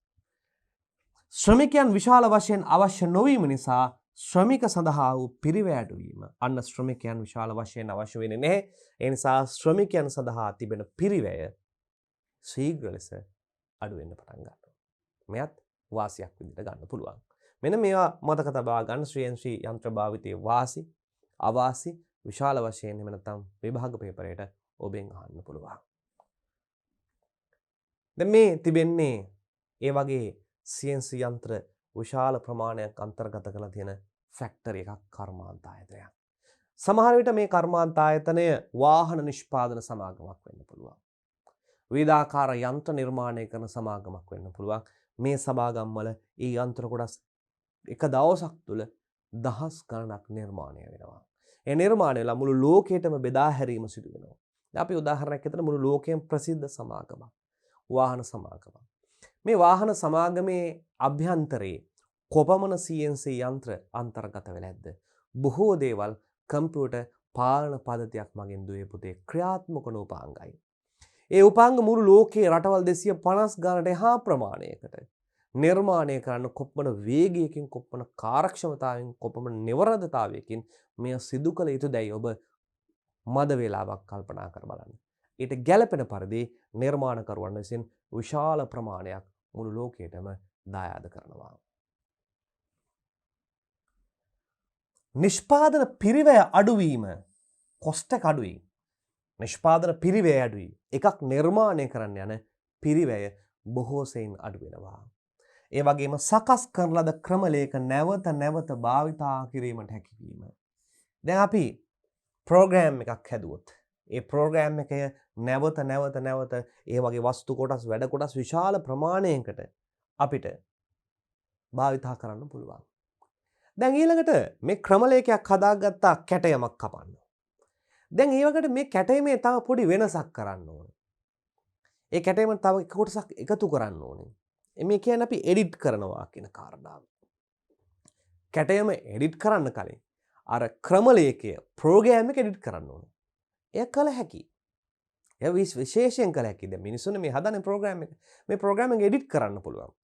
ශ්‍රමිකයන් විශාල වශයෙන් අවශ්‍ය නොවීම නිසා ශ්‍රමික සඳහා වූ පිරිවැය අඩුවීම. අන්න ශ්‍රමිකයන් විශාල වශයෙන් අවශ්‍ය වෙන්නේ නැහැ. ඒ නිසා ශ්‍රමිකයන් සඳහා තිබෙන පිරිවැය ශීඝ්‍ර ලෙස අඩු වෙන්න පටන් ගන්නවා. මෙයත් වාසියක් විදිහට ගන්න පුළුවන්. මෙන්න මේවා මතක තබා ගන්න CNC යන්ත්‍ර භාවිතයේ වාසි අවාසි විශාල වශයෙන් එහෙම නැත්නම් විභාග පේපරයට ඔබෙන් අහන්න පුළුවන්. දැන් මේ තිබෙන්නේ ඒ වගේ CNC යන්ත්‍ර විශාල ප්‍රමාණයක් අන්තර්ගත කරලා තියෙන ෆැක්ටරි එකක් කර්මාන්ත ආයතනයක්. සමහර විට මේ කර්මාන්ත ආයතනය වාහන නිෂ්පාදන සමාගමක් වෙන්න පුළුවන්. විවිධාකාර යන්ත්‍ර නිර්මාණය කරන සමාගමක් වෙන්න පුළුවන්. මේ සමාගම් වල ඒ යන්ත්‍ර කොටස් එක දවසක් තුල දහස් ගණනක් නිර්මාණය වෙනවා. ඒ නිර්මාණය වෙලා මුළු ලෝකයටම බෙදා හැරීම සිදු වෙනවා. අපි උදාහරණයක් හිතන මුළු ලෝකයෙන් ප්‍රසිද්ධ සමාගමක්. වාහන සමාගමක්. මේ වාහන සමාගමේ අභ්‍යන්තරයේ කොපමණ CNC යන්ත්‍ර අන්තර්ගත වෙලා නැද්ද? බොහෝ දේවල් කම්පියුටර් පාලන පද්ධතියක් මගින් දුවේ පුතේ ක්‍රියාත්මක වන උපාංගයි. ඒ උපාංග මුළු ලෝකයේ රටවල් 250 ගණනට එහා ප්‍රමාණයකට නිර්මාණය කරන්න කොපමණ වේගයකින් කොපමණ කාර්යක්ෂමතාවයෙන් කොපමණ නිවරදතාවයකින් මෙය සිදු කළ යුතුදයි ඔබ මද වේලාවක් කල්පනා කර බලන්න. ඊට ගැළපෙන පරිදි නිර්මාණකරුවන් විසින් විශාල ප්‍රමාණයක් මුළු ලෝකයටම දායාද කරනවා. නිෂ්පාදන පිරිවැය අඩුවීම කොස්ට් එක අඩුයි. නිෂ්පාදන පිරිවැය අඩුයි. එකක් නිර්මාණය කරන්න යන පිරිවැය බොහෝ සෙයින් අඩු වෙනවා. ඒ වගේම සකස් කරන ලද ක්‍රමලේඛ නැවත නැවත භාවිතා කිරීමට හැකියවීම. දැන් අපි ප්‍රෝග්‍රෑම් එකක් හැදුවොත් ඒ ප්‍රෝග්‍රෑම් එකය නැවත ඒ වගේ වස්තු කොටස් වැඩ කොටස් විශාල ප්‍රමාණයකට අපිට භාවිතා කරන්න පුළුවන්. දැන් ඊළඟට මේ ක්‍රමලේඛයක් හදාගත්තා කැටයමක් කපන්න. දැන් ඒ වගේට මේ කැටයමේ තව පොඩි වෙනසක් කරන්න ඕනේ. ඒ කැටයම තව එක කොටසක් එකතු කරන්න ඕනේ. මේ කියන්නේ අපි එඩිට් කරනවා කියන කාරණාව. කැටයම එඩිට් කරන්න කලින් අර ක්‍රමලේඛය ප්‍රෝග්‍රෑම් එක එඩිට් කරන්න ඕනේ. එය කළ හැකියි. එය විශේෂයෙන් කළ හැකියි. දැන් මිනිස්සුන් මේ හදන ප්‍රෝග්‍රෑම් එක මේ ප්‍රෝග්‍රෑම් එක එඩිට් කරන්න පුළුවන්.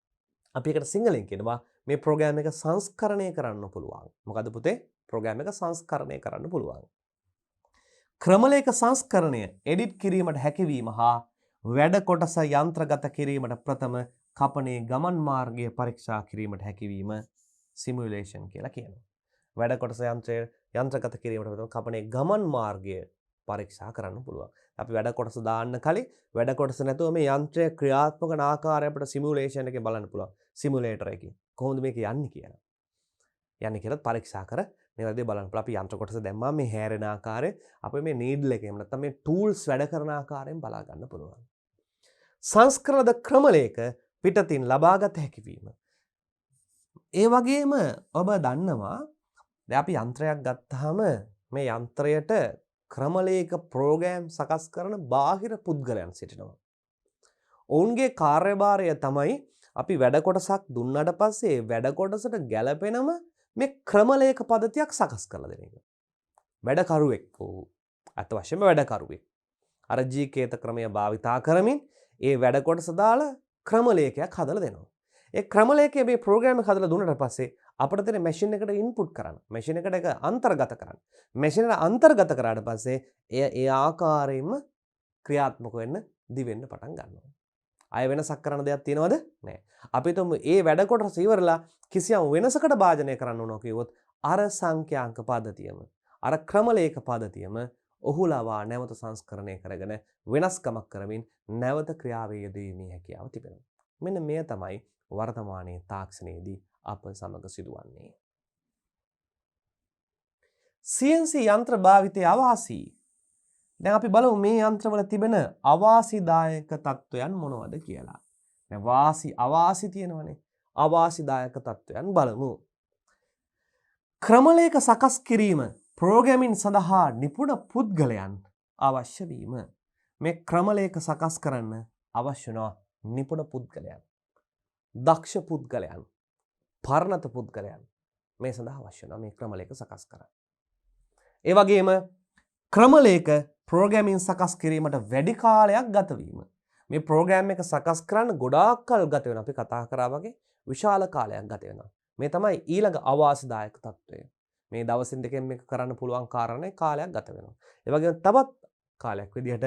අපි ඒකට සිංහලෙන් කියනවා මේ ප්‍රෝග්‍රෑම් එක සංස්කරණය කරන්න පුළුවන්. මොකද පුතේ ප්‍රෝග්‍රෑම් එක සංස්කරණය කරන්න පුළුවන්. ක්‍රමලේඛ සංස්කරණය එඩිට් කිරීමට හැකියවීම හා වැඩ කොටස යන්ත්‍රගත කිරීමට ප්‍රථම කපනේ ගමන් මාර්ගය පරීක්ෂා කිරීමට හැකියවීම සිමුලේෂන් කියලා කියනවා. වැඩ කොටස යන්ත්‍රගත කිරීමට ප්‍රථම කපනේ ගමන් මාර්ගය පරීක්ෂා කරන්න පුළුවන්. අපි වැඩ කොටස දාන්න කලින් වැඩ කොටස නැතුව මේ යන්ත්‍රය ක්‍රියාත්මක වන ආකාරය අපිට සිමුලේෂන් එකෙන් බලන්න පුළුවන්. සිමුලේටර් එකකින් කොහොමද මේක යන්නේ කියලා. යන්නේ කියලා පරීක්ෂා කර නිවැරදිව බලන්න පුළුවන්. අපි යන්ත්‍ර කොටස දැම්මා මේ හැරෙන ආකාරය අපි මේ නීඩල් එකේම නැත්නම් මේ ටූල්ස් වැඩ කරන ආකාරයෙන් බලා ගන්න පුළුවන්. සංස්කරණ ක්‍රමලේඛ පිටතින් ලබාගත හැකිවීම. ඒ වගේම ඔබ දන්නවා දැන් අපි යන්ත්‍රයක් ගත්තාම මේ යන්ත්‍රයට ක්‍රමලේඛ ප්‍රෝග්‍රෑම් සකස් කරන බාහිර පුද්ගලයන් සිටිනවා. ඔවුන්ගේ කාර්යභාරය තමයි අපි වැඩ කොටසක් දුන්නාට පස්සේ වැඩ කොටසට ගැළපෙනම මේ ක්‍රමලේඛ පද්ධතියක් සකස් කරලා දෙන එක. වැඩකරුවෙක් වූ අත වශයෙන්ම වැඩකරුවෙක්. අර ජීකේත ක්‍රමය භාවිතා කරමින් ඒ වැඩ කොටස දාලා ක්‍රමලේඛයක් හදලා දෙනවා. ඒ ක්‍රමලේඛයේ මේ ප්‍රෝග්‍රෑම් එක හදලා දුන්නාට පස්සේ අපිට තියෙන මැෂින් එකට ඉන්පුට් කරන්න. මැෂින් එකට ඒක අන්තර්ගත කරන්න. මැෂින් එකට අන්තර්ගත කරාට පස්සේ එය ඒ ආකාරයෙන්ම ක්‍රියාත්මක වෙන්න දිවෙන්න පටන් ගන්නවා. අය වෙනසක් කරන්න දෙයක් තියෙනවද? නැහැ. අපි තුමු ඒ වැඩ කොටස ඉවරලා කිසියම් වෙනසකට භාජනය කරන්න ඕන කිව්වොත් අර සංඛ්‍යාංක පද්ධතියම අර ක්‍රමලේඛ පද්ධතියම ඔහු ලවා නැවත සංස්කරණය කරගෙන වෙනස්කමක් කරමින් නැවත ක්‍රියාවේ යෙදීමේ හැකියාව තිබෙනවා. මෙන්න මෙය තමයි වර්තමානයේ තාක්ෂණයේදී අප සමග සිදුවන්නේ. CNC යන්ත්‍ර භාවිතය අවාසී. දැන් අපි බලමු මේ යන්ත්‍රවල තිබෙන අවාසිදායක තත්වයන් මොනවද කියලා. දැන් වාසි අවාසි තියෙනවනේ. අවාසිදායක තත්වයන් බලමු. ක්‍රමලේඛ සකස් කිරීම ප්‍රෝග්‍රෑමින් සඳහා නිපුණ පුද්ගලයන් අවශ්‍ය වීම. මේ ක්‍රමලේඛ සකස් කරන්න අවශ්‍ය වෙනවා නිපුණ පුද්ගලයන්. දක්ෂ පුද්ගලයන්, පරණත පුද්ගලයන් මේ සඳහා අවශ්‍ය වෙනවා මේ ක්‍රමලේඛ සකස් කරන්න. ඒ වගේම ක්‍රමලේඛ ප්‍රෝග්‍රෑමින් සකස් කිරීමට වැඩි කාලයක් ගත වීම. මේ ප්‍රෝග්‍රෑම් එක සකස් කරන්න ගොඩාක් කල් ගත වෙනවා. අපි කතා කරා වගේ විශාල කාලයක් ගත වෙනවා. මේ තමයි ඊළඟ අවාසිදායක තත්වය. මේ දවසින් දෙකෙන් මේක කරන්න පුළුවන් කාරණේ කාලයක් ගත වෙනවා. ඒ වගේම තවත් කාලයක් විදිහට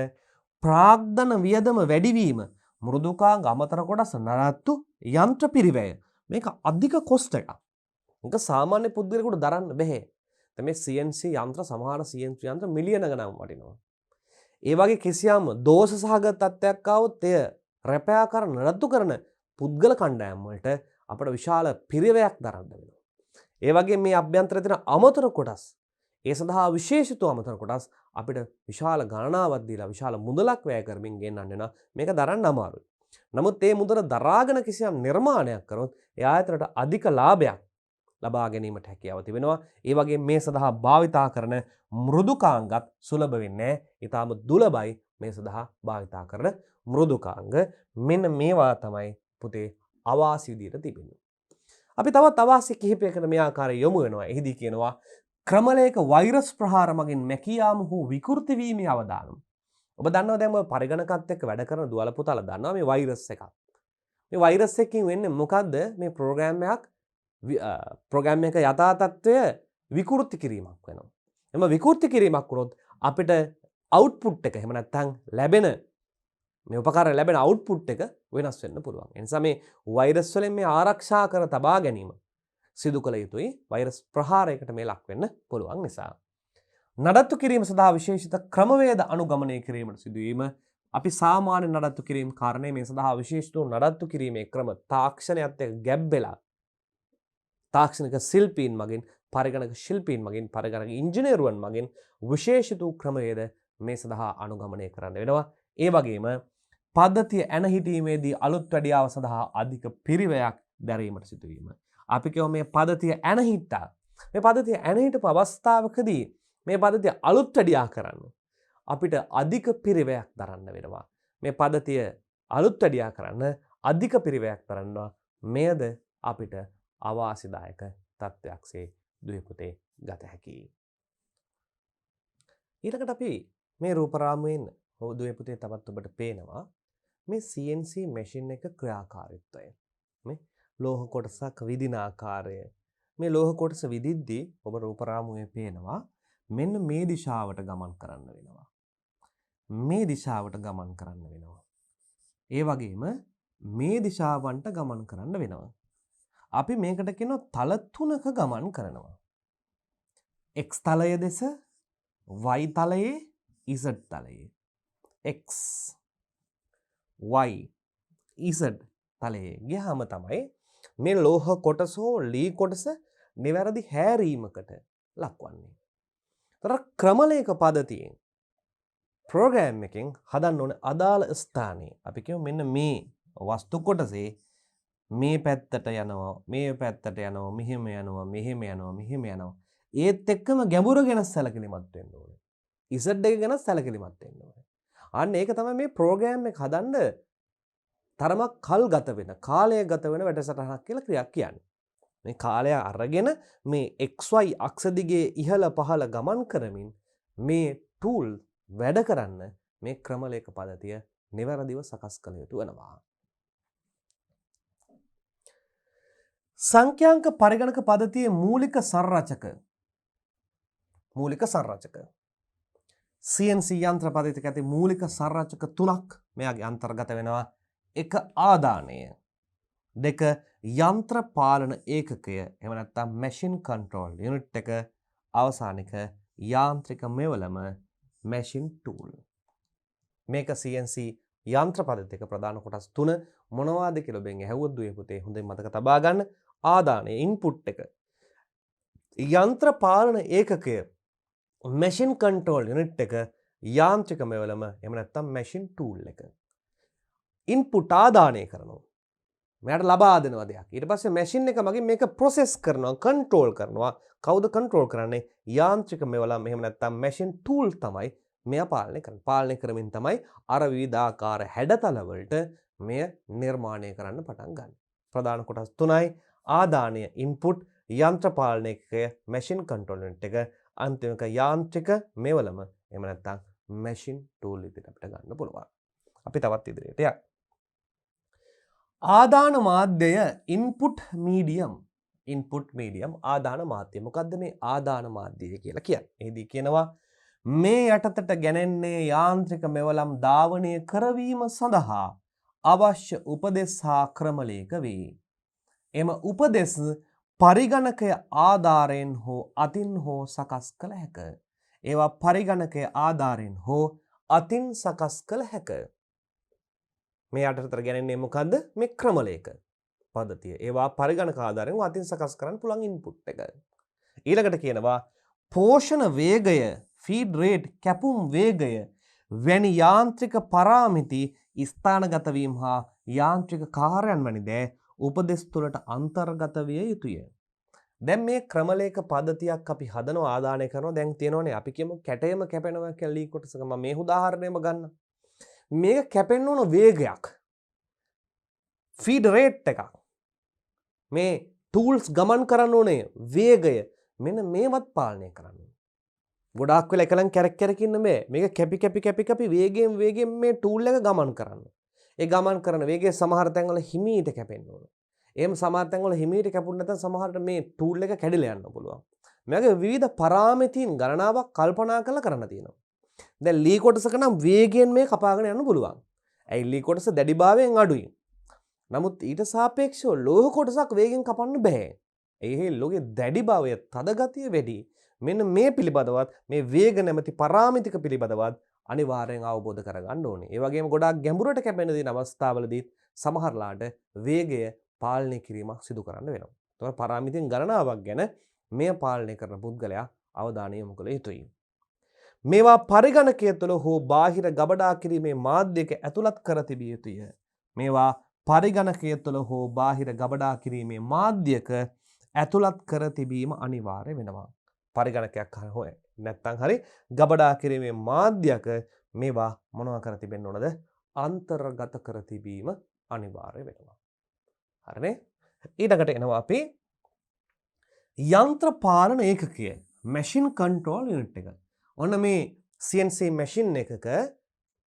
ප්‍රාග්ධන වියදම වැඩිවීම, මෘදුකාංග අමතර කොටස නඩත්තු යන්ත්‍ර පිරිවැය. මේක අධික කොස්ට් එකක්. මේක සාමාන්‍ය පුද්ගලයෙකුට දරන්න බැහැ. මේ CNC යන්ත්‍ර සමහර CNC යන්ත්‍ර මිලියන ගණන් වටිනවා. ඒ වගේ කිසියම් දෝෂ සහගත තත්ත්වයක් ආවොත් එය රැපයා කර නඩත්තු කරන පුද්ගල කණ්ඩායම් වලට අපිට විශාල පිරිවැයක් දරන්න වෙනවා. ඒ වගේ මේ අභ්‍යන්තරයේ තියෙන අමතර කොටස්, ඒ සඳහා විශේෂිත අමතර කොටස් අපිට විශාල ගණනාවක් දීලා විශාල මුදලක් වැය කරමින් ගෙන්නන්න වෙනවා. මේක දරන්න අමාරුයි. නමුත් මේ මුදල දරාගෙන කිසියම් නිර්මාණයක් කරොත් ඒ ආයතනයට අධික ලාභයක් ලබා ගැනීමට හැකියාව තිබෙනවා. ඒ වගේ මේ සඳහා භාවිතා කරන මෘදුකාංගත් සුලභ වෙන්නේ නැහැ. ඊටාම දුලබයි මේ සඳහා භාවිතා කරන මෘදුකාංග. මෙන්න මේවා තමයි පුතේ අවාසි විදියට තිබෙන්නේ. අපි තවත් අවාසි කිහිපයකට මේ ආකාරයෙන් යොමු වෙනවා. එහිදී කියනවා ක්‍රමලේඛ වෛරස් ප්‍රහාර මගින් මැකියාම හෝ විකෘති වීමේ අවදානම්. ඔබ දන්නවා දැන් ඔය පරිගණකත් එක්ක වැඩ කරන දුවල පුතාලා දන්නවා මේ වෛරස් එකක්. මේ වෛරස් එකකින් වෙන්නේ මොකද්ද? මේ ප්‍රෝග්‍රෑම් එක යථා තත්ත්වය විකෘති කිරීමක් වෙනවා. එම විකෘති කිරීමක් වුණොත් අපිට අවුට්පුට් එක එහෙම නැත්නම් ලැබෙන මේ උපකරණ ලැබෙන අවුට්පුට් එක වෙනස් වෙන්න පුළුවන්. ඒ නිසා මේ වෛරස් වලින් මේ ආරක්ෂා කර තබා ගැනීම සිදු කළ යුතුයි. වෛරස් ප්‍රහාරයකට මේ ලක් වෙන්න පුළුවන් නිසා. නඩත්තු කිරීම සඳහා විශේෂිත ක්‍රමවේද අනුගමනය කිරීමට සිදුවීම. අපි සාමාන්‍ය නඩත්තු කිරීම කාරණේ මේ සඳහා විශේෂිත නඩත්තු කිරීමේ ක්‍රම තාක්ෂණයත් එක්ක ගැබ්බෙලා තාක්ෂණික ශිල්පීන් මගින්, පරිගණක ශිල්පීන් මගින්, පරිගණක ඉංජිනේරුවන් මගින් විශේෂිත ක්‍රමවේද මේ සඳහා අනුගමනය කරන්න වෙනවා. ඒ වගේම පද්ධතිය ඇන හිටීමේදී අලුත් වැඩියාව සඳහා අධික පිරිවැයක් දැරීමට සිදුවීම. අපි කියමු මේ පද්ධතිය ඇන හිට්ටා. මේ පද්ධතිය ඇන හිටපු අවස්ථාවකදී මේ පද්ධතිය අලුත් වැඩියා කරන්න අපිට අධික පිරිවැයක් දරන්න වෙනවා. මේ පද්ධතිය අලුත් වැඩියා කරන්න අධික පිරිවැයක් දරනවා. මෙයද අපිට අවාසිදායක තත්ත්වයක්සේ දුවේ පුතේ ගත හැකියි. ඊළඟට අපි මේ රූපරාමුවෙන් දුවේ පුතේ තවත් ඔබට පේනවා මේ CNC මැෂින් එක ක්‍රියාකාරීත්වය. මේ ලෝහ කොටසක් විදින ආකාරය. මේ ලෝහ කොටස විදිද්දී ඔබ රූපරාමුවේ පේනවා මෙන්න මේ දිශාවට ගමන් කරන්න වෙනවා. මේ දිශාවට ගමන් කරන්න වෙනවා. ඒ වගේම මේ දිශාවන්ට ගමන් කරන්න වෙනවා. අපි මේකට කියනවා තල තුනක ගමන් කරනවා. X තලය දෙස, Y තලයේ, Z තලයේ. X Y Z තලයේ ගියාම තමයි මේ ලෝහ කොටස හෝ ලී කොටස නිවැරදි හැරීමකට ලක්වන්නේ. තර ක්‍රමලේඛ පද්ධතියෙන් ප්‍රෝග්‍රෑම් එකෙන් හදන්න ඕන අදාළ ස්ථානයේ අපි කියමු මෙන්න මේ වස්තු කොටසේ මේ පැත්තට යනවා, මේ පැත්තට යනවා, මෙහෙම යනවා, මෙහෙම යනවා, මෙහෙම යනවා. ඒත් එක්කම ගැඹුර ගැන සැලකිලිමත් වෙන්න ඕනේ. Z එක ගැන සැලකිලිමත් වෙන්න ඕනේ. අන්න ඒක තමයි මේ ප්‍රෝග්‍රෑම් එක හදන්න තරමක් කල් ගත වෙන, කාලය ගත වෙන වැඩසටහනක් කියලා ක්‍රියාවක් කියන්නේ. මේ කාලය අරගෙන මේ XY අක්ෂ දිගේ ඉහළ පහළ ගමන් කරමින් මේ ටූල් වැඩ කරන්න මේ ක්‍රමලේඛ පද්ධතිය නිවැරදිව සකස් කළ යුතු වෙනවා. සංඛ්‍යාංක පරිගණක පද්ධතියේ මූලික සංරචක CNC යන්ත්‍ර පද්ධතියක ඇති මූලික සංරචක තුනක් මෙයාගේ අන්තර්ගත වෙනවා. 1 ආදානය, 2 යන්ත්‍ර පාලන ඒකකය, එහෙම නැත්නම් මැෂින් කන්ට්‍රෝල් යුනිට් එක, අවසානික යාන්ත්‍රික මෙවලම මැෂින් ටූල්. මේක CNC යන්ත්‍ර පද්ධතියක ප්‍රධාන කොටස් තුන මොනවාද කියලා ඔබෙන් ඇහුවොත් දුවේ පුතේ හොඳින් මතක තබා ගන්න. ආදානය ඉන්පුට් එක, යන්ත්‍ර පාලන ඒකකය මැෂින් කන්ට්‍රෝල් යුනිට් එක යාන්ත්‍රික මෙවලම එහෙම නැත්නම් මැෂින් ටූල් එක. ඉන්පුට් ආදානය කරනවා. මෙයාට ලබා දෙනවා දෙයක්. ඊට පස්සේ මැෂින් එක මගින් මේක ප්‍රොසෙස් කරනවා, කන්ට්‍රෝල් කරනවා. කවුද කන්ට්‍රෝල් කරන්නේ? යාන්ත්‍රික මෙවලම් එහෙම නැත්නම් මැෂින් ටූල් තමයි මෙයා පාලනය කරන්නේ. පාලනය කරමින් තමයි අර විවිධාකාර හැඩතල වලට මෙය නිර්මාණය කරන්න පටන් ගන්න. ප්‍රධාන කොටස් තුනයි: ආදානය ඉන්පුට්, යන්ත්‍ර පාලනයකය මැෂින් කන්ට්‍රෝල් යුනිට් එක, අන්තිමක යාන්ත්‍රික මෙවලම එහෙම නැත්නම් මැෂින් ටූල් විදිහට අපිට ගන්න පුළුවන්. අපි තවත් ඉදිරියට යමු. ආදාන මාධ්‍යය ඉන්පුට් මීඩියම් ආදාන මාධ්‍යය. මොකද්ද මේ ආදාන මාධ්‍යය කියලා කියන්නේ? එහිදී කියනවා මේ යටතට ගැනෙන්නේ යාන්ත්‍රික මෙවලම් ධාවනය කරවීම සඳහා අවශ්‍ය උපදෙස් හා ක්‍රමලේඛ වේ. එම උපදෙස් පරිගණකය ආධාරයෙන් හෝ අතින් හෝ සකස් කළ හැක. ඒවා පරිගණකය ආධාරයෙන් හෝ අතින් සකස් කළ හැක. මේ යටතට ගැනෙන්නේ මොකද්ද? මේ ක්‍රමලේඛ පද්ධතිය. ඒවා පරිගණක ආධාරයෙන් අතින් සකස් කරන්න පුළුවන් ඉන්පුට් එක. ඊළඟට කියනවා පෝෂණ වේගය, ෆීඩ් රේට්, කැපුම් වේගය වැනි යාන්ත්‍රික පරාමිති ස්ථානගත වීම හා යාන්ත්‍රික කාර්යයන් වැනි දෑ උපදෙස් තුළට අන්තර්ගත විය යුතුය. දැන් මේ ක්‍රමලේඛ පද්ධතියක් අපි හදනවා, ආදානය කරනවා. දැන් තියෙනවනේ අපි කියමු කැටයම කැපෙනවා කියලා ලී කොටසක. මම මේ උදාහරණයම ගන්නම්. මේක කැපෙන්න ඕන වේගයක්, ෆීඩ් රේට් එකක්, මේ ටූල්ස් ගමන් කරන්න ඕනේ වේගය, මෙන්න මේවත් පාලනය කරන්න. ගොඩාක් වෙලා එකලන් කැරක් කැරකින්න බෑ. මේක කැපි වේගයෙන් මේ ටූල් එක ගමන් කරන්න. ඒ ගමන් කරන වේගය සමහර තැන්වල හිමීට කැපෙන්න ඕන. එහෙම සමහර තැන්වල හිමීට කැපුණ නැත්නම් සමහරට මේ ටූල් එක කැඩිලා යන්න පුළුවන්. මේකේ විවිධ පරාමිතීන් ගණනාවක් කල්පනා කරලා කරන්න තියෙනවා. දැන් ලී කොටසක නම් වේගයෙන් මේ කපාගෙන යන්න පුළුවන්. ඇයි ලී කොටස දැඩිභාවයෙන් අඩුයි. නමුත් ඊට සාපේක්ෂව ලෝහ කොටසක් වේගෙන් කපන්න බෑ. ඒ ලෝකේ දැඩිභාවය, තද ගතිය වැඩි. මෙන්න මේ පිළිබඳවත් මේ වේග නැමැති පරාමිතික පිළිබඳවත් අනිවාර්යෙන් අවබෝධ කරගන්න ඕනේ. ඒ වගේම ගොඩාක් ගැඹුරට කැපෙන දින අවස්ථාවලදී සමහරලාට වේගය පාලනය කිරීමක් සිදු කරන්න වෙනවා. ඒතකොට පරාමිතින් ගණනාවක් ගැන මෙය පාලනය කරන පුද්ගලයා අවධානය යොමු කළ යුතුයි. මේවා පරිගණකය තුළ හෝ බාහිර ගබඩා කිරීමේ මාධ්‍යයක ඇතුළත් කර තිබිය යුතුය. මේවා පරිගණකය තුළ හෝ බාහිර ගබඩා කිරීමේ මාධ්‍යයක ඇතුළත් කර තිබීම අනිවාර්ය වෙනවා. පරිගණකයක් හොය නැත්තම් හරි ගබඩා කිරීමේ මාධ්‍යයක මේවා මොනවා කර තිබෙන්න ඕනද? අන්තර්ගත කර තිබීම අනිවාර්ය වෙනවා. හරිනේ? ඊළඟට එනවා අපි යන්ත්‍ර පාලන ඒකකය, මැෂින් කන්ට්‍රෝල් යුනිට් එක. ඔන්න මේ CNC මැෂින් එකක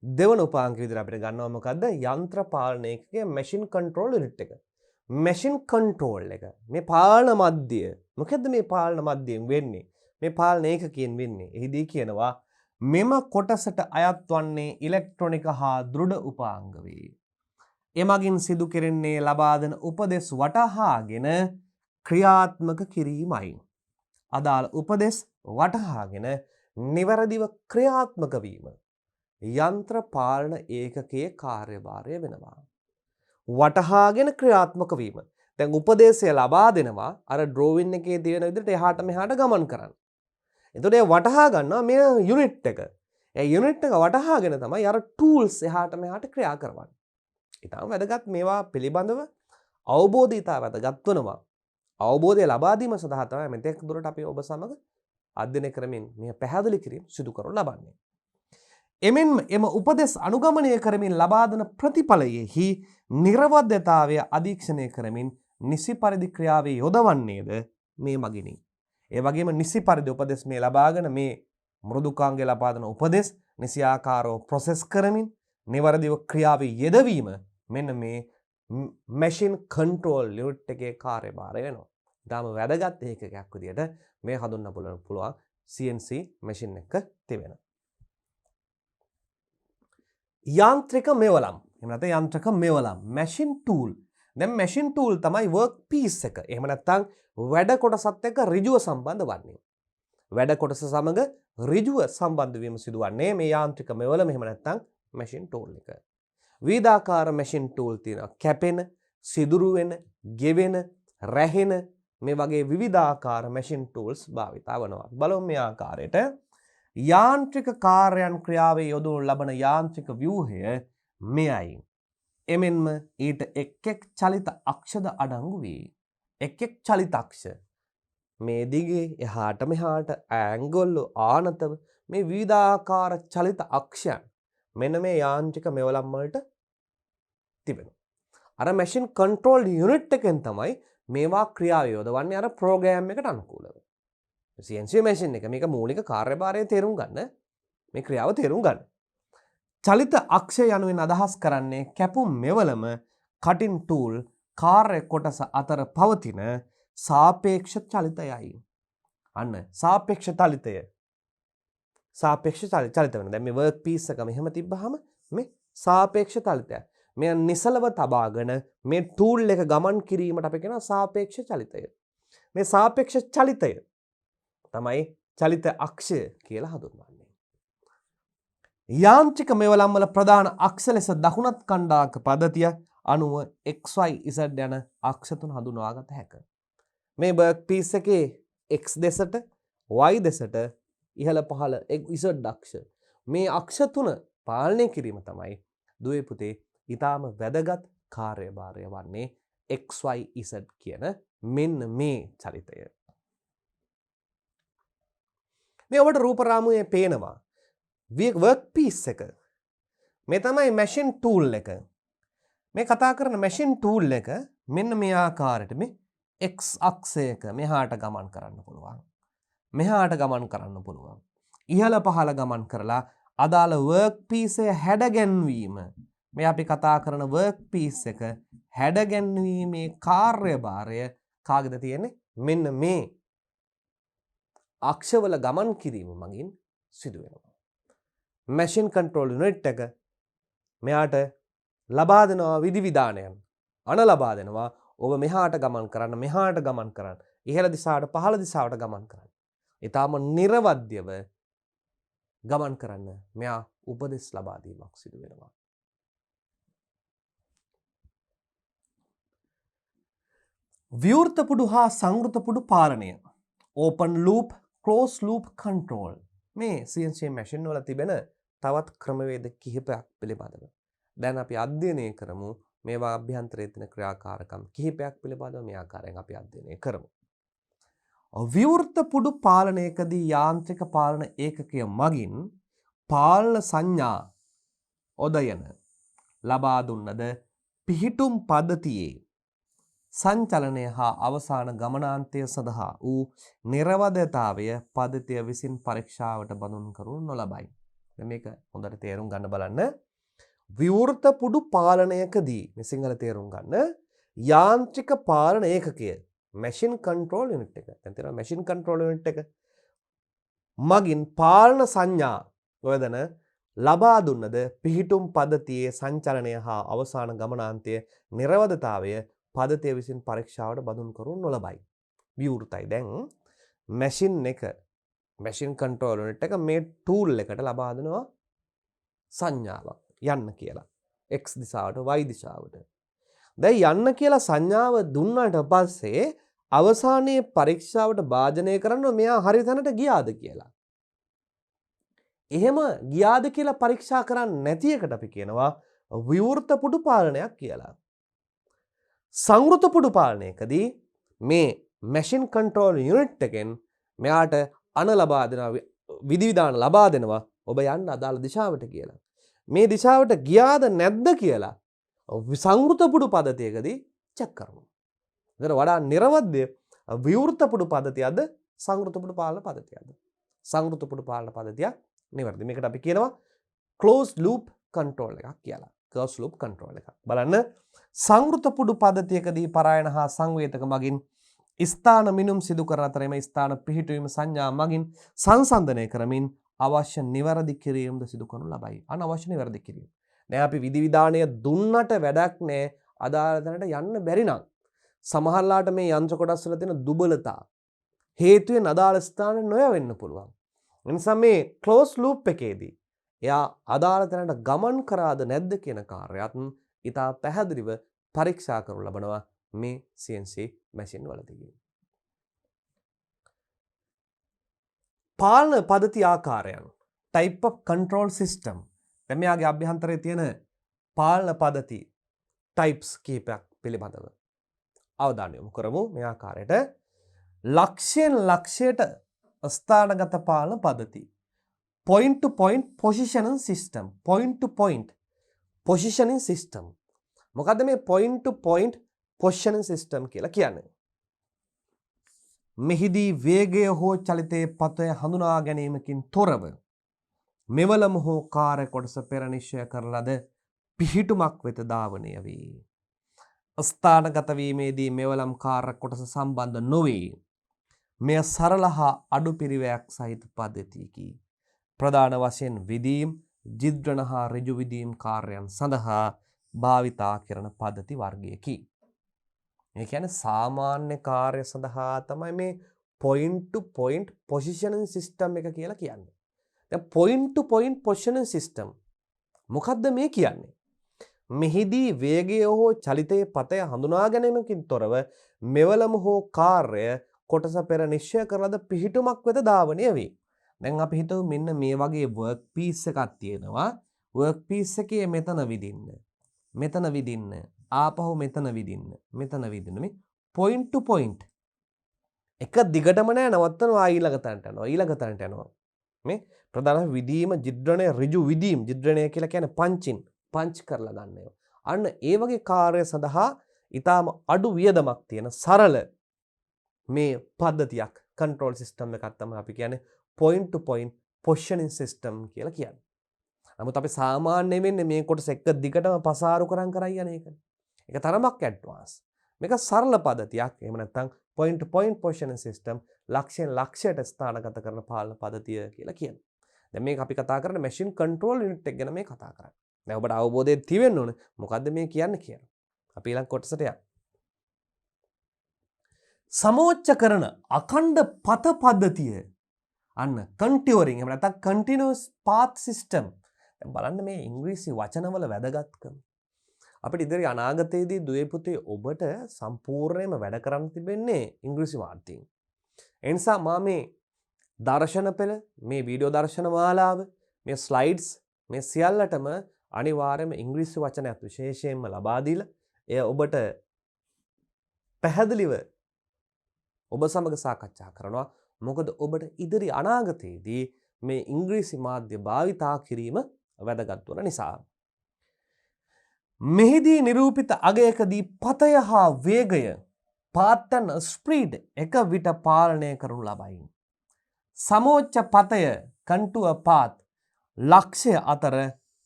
දෙවන උපාංග විදිහට අපිට ගන්නවා මොකද්ද? යන්ත්‍ර පාලන ඒකකයේ මැෂින් කන්ට්‍රෝල් යුනිට් එක. මැෂින් කන්ට්‍රෝල් එක. මේ පාලන මධ්‍යය. මොකද්ද මේ පාලන මධ්‍යයෙන් වෙන්නේ? මේ පාලන ඒකකයෙන් වෙන්නේ. එහිදී කියනවා මෙම කොටසට අයත් වන්නේ ඉලෙක්ට්‍රොනික හා දෘඩ උපාංග වේ. එමගින් සිදු කෙරෙන්නේ ලබා දෙන උපදෙස් වටහාගෙන ක්‍රියාත්මක කිරීමයි. අදාළ උපදෙස් වටහාගෙන නිවැරදිව ක්‍රියාත්මක වීම යන්ත්‍ර පාලන ඒකකයේ කාර්යභාරය වෙනවා. වටහාගෙන ක්‍රියාත්මක වීම. දැන් උපදේශය ලබා දෙනවා අර ඩ්‍රෝවින් එකේ තියෙන විදිහට එහාට මෙහාට ගමන් කරන්න. එතකොට ඒ වටහා ගන්නවා මේ යුනිට් එක. ඒ යුනිට් එක වටහාගෙන තමයි අර ටූල්ස් එහාට මෙහාට ක්‍රියා කරවන්නේ. ඊටම වැදගත් මේවා පිළිබඳව අවබෝධය ඉතා වැදගත් වෙනවා. අවබෝධය ලබා දීම සඳහා තමයි මෙතෙක් දුරට අපි ඔබ සමග අධ්‍යයනය කරමින් මේ පැහැදිලි කිරීම සිදු කරනු ලබන්නේ. එමෙන්ම එම උපදෙස් අනුගමනය කරමින් ලබා දෙන ප්‍රතිඵලයෙහි නිර්වද්‍යතාවය අධීක්ෂණය කරමින් නිසි පරිදි ක්‍රියාවේ යොදවන්නේද මේ මගිනි. ඒ වගේම නිසි පරිදි උපදෙස් මේ ලබාගෙන මේ මෘදුකාංගය ලබා දෙන උපදෙස් නිසියාකාරව ප්‍රොසෙස් කරමින් නිවැරදිව ක්‍රියාවේ යෙදවීම මෙන්න මේ මැෂින් කන්ට්‍රෝල් යුනිට් එකේ කාර්යභාරය වෙනවා. ඊටම වැදගත් ඒකකයක් විදියට මේ හඳුන්වන්න පුළුවන් CNC මැෂින් එක තිබෙනවා. යාන්ත්‍රික මෙවලම්. එහෙම නැත්නම් යාන්ත්‍රික මෙවලම් මැෂින් ටූල්. දැන් මැෂින් ටූල් තමයි වර්ක් පීස් එක. එහෙම නැත්නම් වැඩ කොටසත් එක්ක ඍජුව සම්බන්ධ වන්නේ. වැඩ කොටස සමග ඍජුව සම්බන්ධ වීම සිදුවන්නේ මේ යාන්ත්‍රික මෙවලම එහෙම නැත්නම් මැෂින් ටූල් එක. විවිධාකාර මැෂින් ටූල් තියෙනවා. කැපෙන, සිදුරු වෙන, ගෙවෙන, රැහෙන මේ වගේ විවිධාකාර මැෂින් ටූල්ස් භාවිතා වෙනවා. බලමු මේ ආකාරයට. යාන්ත්‍රික කාර්යයන් ක්‍රියාවේ යොදවනු ලබන යාන්ත්‍රික ව්‍යුහය මෙයයි. එමෙන්ම ඊට එක් චලිත අක්ෂද අඩංගු වේ. එක් චලිත අක්ෂ මේ දිගේ එහාට මෙහාට ඇංගොල්ල ආනතව මේ විවිධාකාර චලිත අක්ෂයන් මෙන්න මේ යාන්ත්‍රික මෙවලම් වලට තිබෙනවා. අර මැෂින් කන්ට්‍රෝල් යුනිට් එකෙන් තමයි මේවා ක්‍රියාව යොදවන්නේ අර ප්‍රෝග්‍රෑම් එකට අනුකූලව. CNC මැෂින් එක මේක මූලික කාර්යභාරය තේරුම් ගන්න මේ ක්‍රියාව තේරුම් ගන්න. චලිත අක්ෂය යනුවෙන් අදහස් කරන්නේ කැපුම් මෙවලම කටින් ටූල් කාර්ය කොටස අතර පවතින සාපේක්ෂ චලිතයයි. අන්න සාපේක්ෂ චලිතය. සාපේක්ෂ චලිත වෙන. දැන් මේ වර්ක් පීස් එක මෙහෙම තිබ්බහම මේ සාපේක්ෂ චලිතය. මෙය නිසලව තබාගෙන මේ ටූල් එක ගමන් කිරීමට අපි කියනවා සාපේක්ෂ චලිතය. මේ සාපේක්ෂ චලිතය තමයි චලිත අක්ෂය කියලා හඳුන්වන්නේ. යාන්ත්‍රික මෙවලම් වල ප්‍රධාන අක්ෂ ලෙස දකුණත් ඛණ්ඩාංක පද්ධතිය අනුව XYZ යන අක්ෂ තුන හඳුනාගත හැකිය. මේ වර්ක් පීස් එකේ X දෙසට Y දෙසට ඉහළ පහළ Z අක්ෂ මේ අක්ෂ තුන පාලනය කිරීම තමයි දුවේ පුතේ ඊටාම වැදගත් කාර්යභාරය වන්නේ XYZ කියන මෙන්න මේ චලිතය. මේ ඔබට රූප රාමුවේ පේනවා වර්ක් පීස් එක. මේ තමයි මැෂින් ටූල් එක. මේ කතා කරන මැෂින් ටූල් එක මෙන්න මේ ආකාරයට මේ X අක්ෂයක මෙහාට ගමන් කරන්න පුළුවන්. මෙහාට ගමන් කරන්න පුළුවන්. ඉහළ පහළ ගමන් කරලා අදාළ වර්ක් පීස් එක හැඩගැන්වීම මේ අපි කතා කරන වර්ක් පීස් එක හැඩගැන්වීමේ කාර්යභාරය කාගෙද තියෙන්නේ? මෙන්න මේ අක්ෂවල ගමන් කිරීම මගින් සිදු වෙනවා. මැෂින් කන්ට්‍රෝල් යුනිට් එක මෙයාට ලබා දෙනවා විධිවිධානයන්. අණ ලබා දෙනවා ඔබ මෙහාට ගමන් කරන්න, මෙහාට ගමන් කරන්න, ඉහළ දිශාවට පහළ දිශාවට ගමන් කරන්න. ඊටාම නිර්වද්‍යව ගමන් කරන්න මෙයා උපදෙස් ලබා දීමක් සිදු වෙනවා. විවෘත පුඩු හා සංවෘත පුඩු පාලනය. Open loop, close loop control. මේ CNC මැෂින් වල තිබෙන තවත් ක්‍රමවේද කිහිපයක් පිළිබඳව දැන් අපි අධ්‍යයනය කරමු. මේවා අභ්‍යන්තරයේ තියෙන ක්‍රියාකාරකම් කිහිපයක් පිළිබඳව මේ ආකාරයෙන් අපි අධ්‍යයනය කරමු. විවෘත පුඩු පාලනයකදී යාන්ත්‍රික පාලන ඒකකය මගින් පාලන සංඥා ඔදයන ලබා දුන්නද පිහිටුම් පද්ධතියේ සංචලනය හා අවසාන ගමනාන්තය සඳහා වූ නිර්වදතාවය පද්ධතිය විසින් පරීක්ෂාවට බඳුන් කරනු නොලබයි. මේක හොඳට තේරුම් ගන්න බලන්න. විවෘත පුඩු පාලනයකදී මේ සිංහල තේරුම් ගන්න යාන්ත්‍රික පාලන ඒකකය මැෂින් කන්ට්‍රෝල් යුනිට් එක. දැන් තියෙනවා මැෂින් කන්ට්‍රෝල් යුනිට් එක. මගින් පාලන සංඥා යොදන ලබා දුන්නද පිහිටුම් පද්ධතියේ සංචලනය හා අවසාන ගමනාන්තය නිර්වදතාවය පද්ධතිය විසින් පරීක්ෂාවට බඳුන් කරනු නොලබයි. විවෘතයි. දැන් මැෂින් එක මැෂින් කන්ට්‍රෝල් යුනිට් එක මේ ටූල් එකට ලබා දෙනවා සංඥාවක් යන්න කියලා. X දිශාවට Y දිශාවට. දැන් යන්න කියලා සංඥාව දුන්නාට පස්සේ අවසානයේ පරීක්ෂාවට භාජනය කරන්න මෙයා හරි තැනට ගියාද කියලා. එහෙම ගියාද කියලා පරීක්ෂා කරන්නේ නැති එකට අපි කියනවා විවෘත පුඩු පාලනයක් කියලා. සංවෘත පුඩු පාලනයකදී මේ මැෂින් කන්ට්‍රෝල් යුනිට් එකෙන් මෙයාට අණ ලබා දෙනවා විධිවිධාන ලබා දෙනවා ඔබ යන්න අදාළ දිශාවට කියලා. මේ දිශාවට ගියාද නැද්ද කියලා සංවෘත පුඩු පද්ධතියකදී චෙක් කරනවා. ඒතර වඩා නිර්වද්‍ය විවෘත පුඩු පද්ධතියද සංවෘත පුඩු පාලන පද්ධතියද? සංවෘත පුඩු පාලන පද්ධතිය නිවැරදි. මේකට අපි කියනවා closed loop control එකක් කියලා. closed loop control එකක්. බලන්න සංවෘත පුඩු පද්ධතියකදී පරායන හා සංවේදක මගින් ස්ථාන මිනුම් සිදු කරන අතර එම ස්ථාන පිහිටුවීම සංඥා මගින් සංසන්දනය කරමින් අවශ්‍ය නිවැරදි කිරීමද සිදු කරනු ලබයි. අනවශ්‍ය නිවැරදි කිරීම. දැන් අපි විධිවිධානය දුන්නට වැඩක් නැහැ. අදාළ තැනට යන්න බැරි නම් සමහරලාට මේ යන්ත්‍ර කොටස් වල තියෙන දුබලතා හේතුවෙන් අදාළ ස්ථාන නොයවෙන්න පුළුවන්. ඒ නිසා මේ ක්ලෝස් ලූප් එකේදී එයා අදාළ තැනට ගමන් කරාද නැද්ද කියන කාර්යයත් ඉතා පැහැදිලිව පරීක්ෂා කරනු ලබනවා මේ CNC මැෂින් වලදී. පාලන පද්ධති ආකාරයන් type of control system. දැන් මෙයාගේ අභ්‍යන්තරයේ තියෙන පාලන පද්ධති types කීපයක් පිළිබඳව අවධානය යොමු කරමු මේ ආකාරයට. ලක්ෂයෙන් ලක්ෂයට ස්ථානගත පාලන පද්ධති. point to point positioning system. point to point positioning system. මොකද්ද මේ point to point positioning system කියලා කියන්නේ? මෙහිදී වේගය හෝ චලිතයේ පතය හඳුනා ගැනීමකින් තොරව මෙවලම හෝ කාර්ය කොටස පෙර නිශ්චය කරන ලද පිහිටුමක් වෙත ධාවනය වේ. ස්ථානගත වීමේදී මෙවලම් කාර්ය කොටස සම්බන්ධ නොවේ. මෙය සරල හා අඩු පිරිවැයක් සහිත පද්ධතියකි. ප්‍රධාන වශයෙන් විදීම්, ජිද්‍රණ හා ඍජු විදීම් කාර්යයන් සඳහා භාවිතා කරන පද්ධති වර්ගයකි. ඒ කියන්නේ සාමාන්‍ය කාර්ය සඳහා තමයි මේ point to point positioning system එක කියලා කියන්නේ. දැන් point to point positioning system මොකද්ද මේ කියන්නේ? මෙහිදී වේගය හෝ චලිතයේ පතය හඳුනා ගැනීමකින් තොරව මෙවලම හෝ කාර්ය කොටස පෙර නිශ්චය කරන ලද පිහිටුමක් වෙත ධාවනය වේ. දැන් අපි හිතමු මෙන්න මේ වගේ work piece එකක් තියෙනවා. work piece එකේ මෙතන විදින්න. මෙතන විදින්න. ආපහු මෙතන විදින්න. මෙතන විදින්න. මේ point to point. එක දිගටම නෑ නවත්තනවා ඊළඟ තැනට යනවා. ඊළඟ තැනට යනවා. මේ ප්‍රධාන විදීම ජිද්‍රණය ඍජු විදීම්. ජිද්‍රණය කියලා කියන්නේ පංචින්. පංච් කරලා ගන්න ඒවා. අන්න ඒ වගේ කාර්ය සඳහා ඊටාම අඩු වියදමක් තියෙන සරල මේ පද්ධතියක් control system එකක් තමයි අපි කියන්නේ point to point positioning system කියලා කියන්නේ. නමුත් අපි සාමාන්‍ය වෙන්නේ මේ කොටස එක දිගටම පසාරු කරන් යන එකනේ. ඒක තරමක් ඇඩ්වාන්ස්. මේක සරල පද්ධතියක්. එහෙම නැත්නම් point to point positioning system ලක්ෂයෙන් ලක්ෂයට ස්ථානගත කරන පාලන පද්ධතිය කියලා කියනවා. දැන් මේක අපි කතා කරන machine control unit එක ගැන මේ කතා කරන්නේ. දැන් ඔබට අවබෝධයක් තියෙන්න ඕනේ මොකද්ද මේ කියන්නේ කියලා. අපි ඊළඟ කොටසට යමු. සමෝච්ච කරන අඛණ්ඩ පත පද්ධතිය අන්න කන්ටියුරින් එහෙම නැත්නම් continuous path system. දැන් බලන්න මේ ඉංග්‍රීසි වචනවල වැදගත්කම. අපිට ඉදිරි අනාගතයේදී දුවේ පුතේ ඔබට සම්පූර්ණයෙන්ම වැඩ කරන්න තිබෙන්නේ ඉංග්‍රීසි මාධ්‍යයෙන්. ඒ නිසා මා මේ දර්ශන පෙළ, මේ වීඩියෝ දර්ශන මාලාව, මේ ස්ලයිඩ්ස් මේ සියල්ලටම අනිවාර්යයෙන්ම ඉංග්‍රීසි වචනයක් විශේෂයෙන්ම ලබා දීලා එය ඔබට පැහැදිලිව ඔබ සමග සාකච්ඡා කරනවා. මොකද ඔබට ඉදිරි අනාගතයේදී මේ ඉංග්‍රීසි මාධ්‍ය භාවිතා කිරීම වැදගත් වන නිසා. මෙහිදී නිරූපිත අගයකදී පතය හා වේගය path and speed එක විට පාලනය කරනු ලබයි. සමෝච්ච පතය contour path ලක්ෂ්‍ය අතර